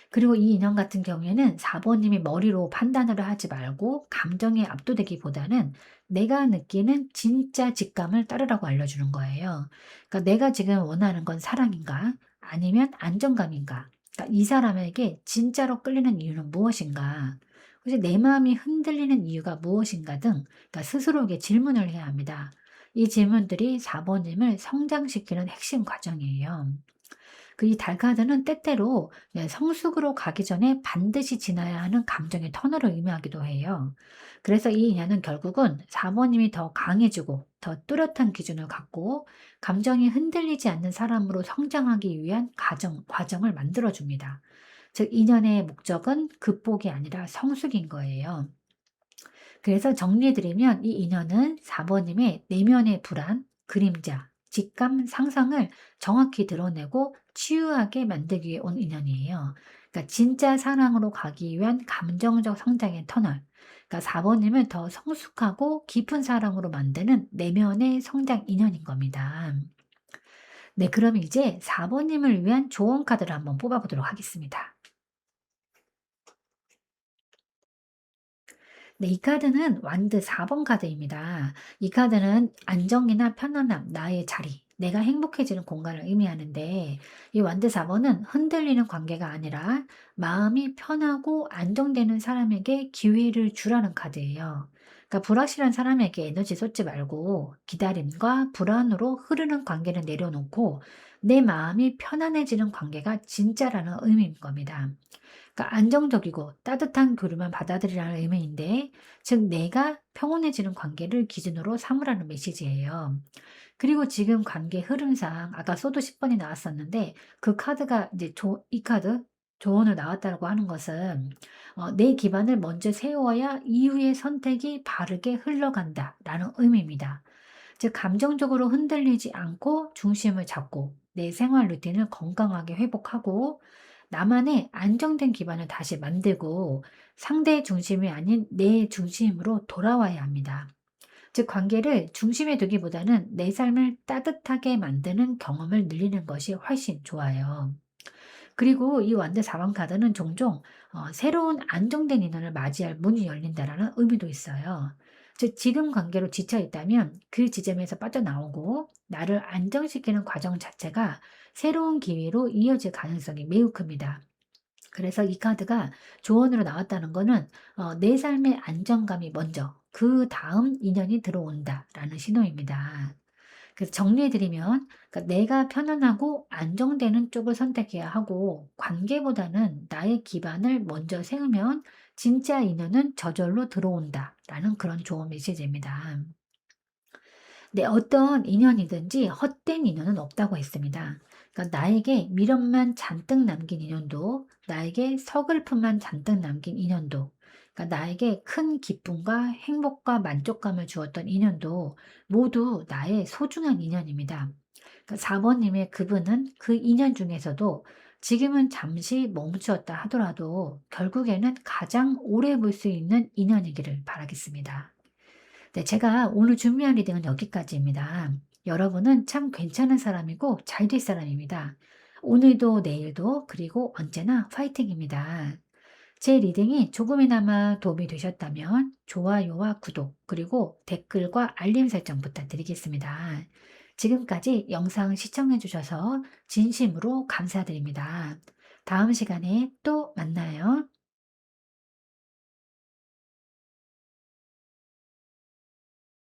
그리고 이 인연 같은 경우에는 4번님이 머리로 판단을 하지 말고 감정에 압도되기보다는 내가 느끼는 진짜 직감을 따르라고 알려주는 거예요. 그러니까 내가 지금 원하는 건 사랑인가? 아니면 안정감인가? 그러니까 이 사람에게 진짜로 끌리는 이유는 무엇인가? 혹시 내 마음이 흔들리는 이유가 무엇인가 등 그러니까 스스로에게 질문을 해야 합니다. 이 질문들이 4번님을 성장시키는 핵심 과정이에요. 그 이 달 카드는 때때로 성숙으로 가기 전에 반드시 지나야 하는 감정의 터널을 의미하기도 해요. 그래서 이 인연은 결국은 사모님이 더 강해지고 더 뚜렷한 기준을 갖고 감정이 흔들리지 않는 사람으로 성장하기 위한 과정을 만들어줍니다. 즉, 인연의 목적은 극복이 아니라 성숙인 거예요. 그래서 정리해드리면 이 인연은 4번님의 내면의 불안, 그림자, 직감, 상상을 정확히 드러내고 치유하게 만들기 위해 온 인연이에요. 그러니까 진짜 사랑으로 가기 위한 감정적 성장의 터널. 그러니까 4번님을 더 성숙하고 깊은 사랑으로 만드는 내면의 성장 인연인 겁니다. 네, 그럼 이제 4번님을 위한 조언 카드를 한번 뽑아보도록 하겠습니다. 네, 이 카드는 완드 4번 카드입니다. 이 카드는 안정이나 편안함, 나의 자리, 내가 행복해지는 공간을 의미하는데, 이 완드 4번은 흔들리는 관계가 아니라 마음이 편하고 안정되는 사람에게 기회를 주라는 카드예요. 그러니까 불확실한 사람에게 에너지 쏟지 말고 기다림과 불안으로 흐르는 관계를 내려놓고 내 마음이 편안해지는 관계가 진짜라는 의미인 겁니다. 그러니까 안정적이고 따뜻한 교류만 받아들이라는 의미인데, 즉 내가 평온해지는 관계를 기준으로 삼으라는 메시지예요. 그리고 지금 관계 흐름상 아까 소드 10번이 나왔었는데 그 카드가 이제 이 카드 조언을 나왔다고 하는 것은 내 기반을 먼저 세워야 이후의 선택이 바르게 흘러간다라는 의미입니다. 즉 감정적으로 흔들리지 않고 중심을 잡고 내 생활 루틴을 건강하게 회복하고 나만의 안정된 기반을 다시 만들고 상대 중심이 아닌 내 중심으로 돌아와야 합니다. 즉 관계를 중심에 두기보다는 내 삶을 따뜻하게 만드는 경험을 늘리는 것이 훨씬 좋아요. 그리고 이 완드 4번 카드는 종종 새로운 안정된 인연을 맞이할 문이 열린다라는 의미도 있어요. 즉 지금 관계로 지쳐 있다면 그 지점에서 빠져나오고 나를 안정시키는 과정 자체가 새로운 기회로 이어질 가능성이 매우 큽니다. 그래서 이 카드가 조언으로 나왔다는 거는 내 삶의 안정감이 먼저 그다음 인연이 들어온다라는 신호입니다. 그래서 정리해 드리면 그러니까 내가 편안하고 안정되는 쪽을 선택해야 하고 관계보다는 나의 기반을 먼저 세우면 진짜 인연은 저절로 들어온다라는 그런 좋은 메시지입니다. 네, 어떤 인연이든지 헛된 인연은 없다고 했습니다. 그러니까 나에게 미련만 잔뜩 남긴 인연도, 나에게 서글픔만 잔뜩 남긴 인연도, 그러니까 나에게 큰 기쁨과 행복과 만족감을 주었던 인연도 모두 나의 소중한 인연입니다. 그러니까 4번 님의 그분은 그 인연 중에서도 지금은 잠시 멈추었다 하더라도 결국에는 가장 오래 볼 수 있는 인연이기를 바라겠습니다. 네, 제가 오늘 준비한 리딩은 여기까지입니다. 여러분은 참 괜찮은 사람이고 잘 될 사람입니다. 오늘도 내일도 그리고 언제나 파이팅입니다. 제 리딩이 조금이나마 도움이 되셨다면 좋아요와 구독 그리고 댓글과 알림 설정 부탁드리겠습니다. 지금까지 영상 시청해 주셔서 진심으로 감사드립니다. 다음 시간에 또 만나요.